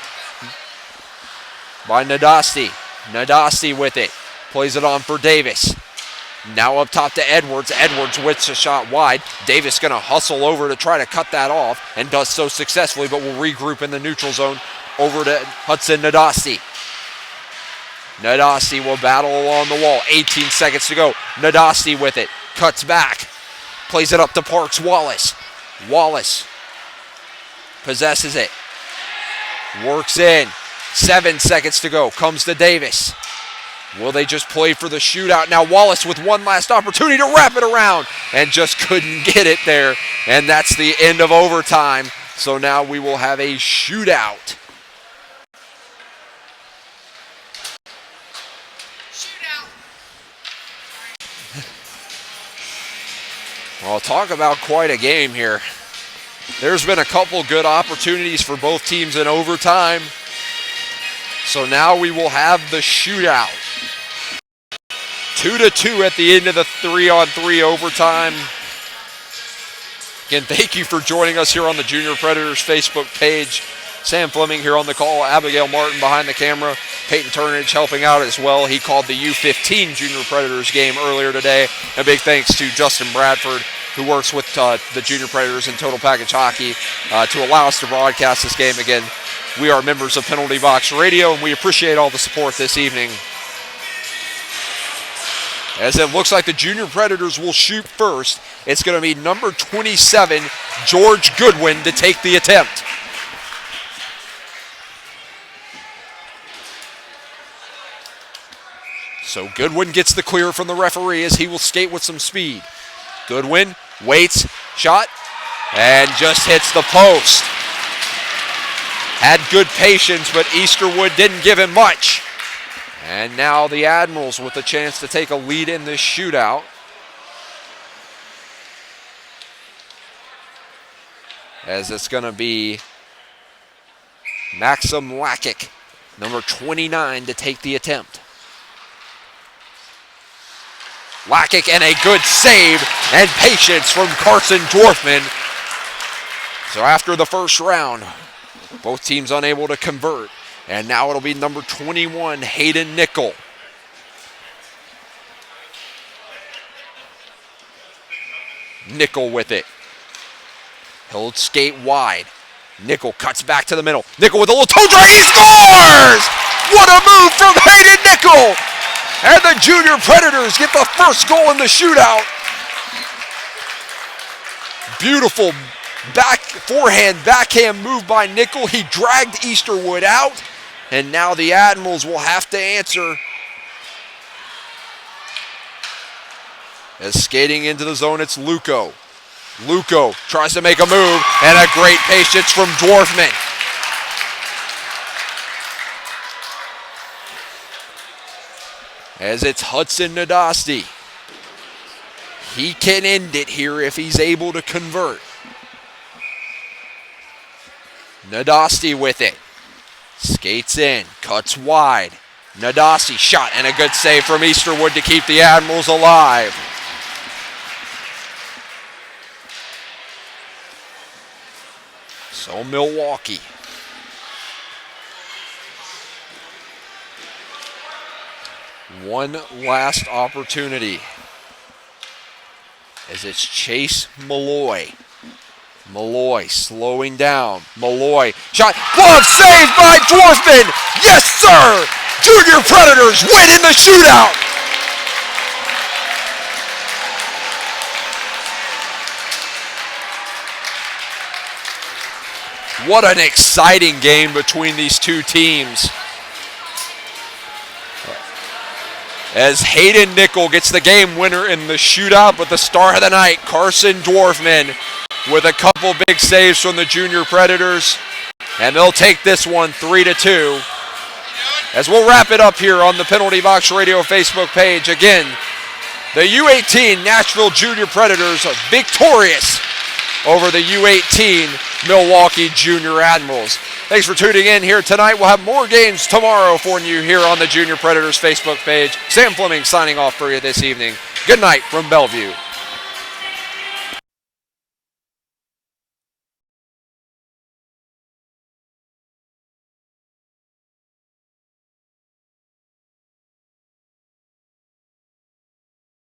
Nadasti. Nadasti with it, plays it on for Davis. Now up top to Edwards. Edwards whips a shot wide. Davis going to hustle over to try to cut that off, and does so successfully, but will regroup in the neutral zone over to Hudson Nadasti. Nadasti will battle along the wall. 18 seconds to go. Nadasti with it. Cuts back. Plays it up to Parks Wallace. Wallace possesses it. Works in. 7 seconds to go. Comes to Davis. Will they just play for the shootout? Now Wallace with one last opportunity to wrap it around, and just couldn't get it there. And that's the end of overtime. So now we will have a shootout. Well, talk about quite a game here. There's been a couple good opportunities for both teams in overtime. So now we will have the shootout. 2-2 at the end of the 3-on-3 overtime. Again, thank you for joining us here on the Junior Predators Facebook page. Sam Fleming here on the call. Abigail Martin behind the camera. Peyton Turnage helping out as well. He called the U15 Junior Predators game earlier today. A big thanks to Justin Bradford, who works with the Junior Predators and Total Package Hockey to allow us to broadcast this game. Again, we are members of Penalty Box Radio, and we appreciate all the support this evening. As it looks like the Junior Predators will shoot first. It's going to be number 27, George Goodwin, to take the attempt. So Goodwin gets the clear from the referee as he will skate with some speed. Goodwin waits, shot, and just hits the post. Had good patience, but Easterwood didn't give him much. And now the Admirals with a chance to take a lead in this shootout. As it's going to be Maxim Lakic, number 29, to take the attempt. Lakic, and a good save and patience from Carson Dwarfman. So after the first round, both teams unable to convert. And now it'll be number 21, Hayden Nickel. Nickel with it. He'll skate wide. Nickel cuts back to the middle. Nickel with a little toe drag. He scores! What a move from Hayden Nickel! And the Junior Predators get the first goal in the shootout. Beautiful backhand move by Nickel. He dragged Easterwood out. And now the Admirals will have to answer. As skating into the zone, it's Luco. Luco tries to make a move, and a great patience from Dwarfman. As it's Hudson Nadasti. He can end it here if he's able to convert. Nadasti with it. Skates in, cuts wide. Nadasti shot, and a good save from Easterwood to keep the Admirals alive. So Milwaukee. One last opportunity as it's Chase Malloy. Malloy slowing down. Malloy shot. Glove saved by Dwarfman. Yes, sir. Junior Predators win in the shootout. What an exciting game between these two teams. As Hayden Nickel gets the game winner in the shootout, but the star of the night, Carson Dwarfman, with a couple big saves from the Junior Predators. And they'll take this one 3-2. As we'll wrap it up here on the Penalty Box Radio Facebook page. Again, the U18 Nashville Junior Predators are victorious over the U18 Milwaukee Junior Admirals. Thanks for tuning in here tonight. We'll have more games tomorrow for you here on the Junior Predators Facebook page. Sam Fleming signing off for you this evening. Good night from Bellevue.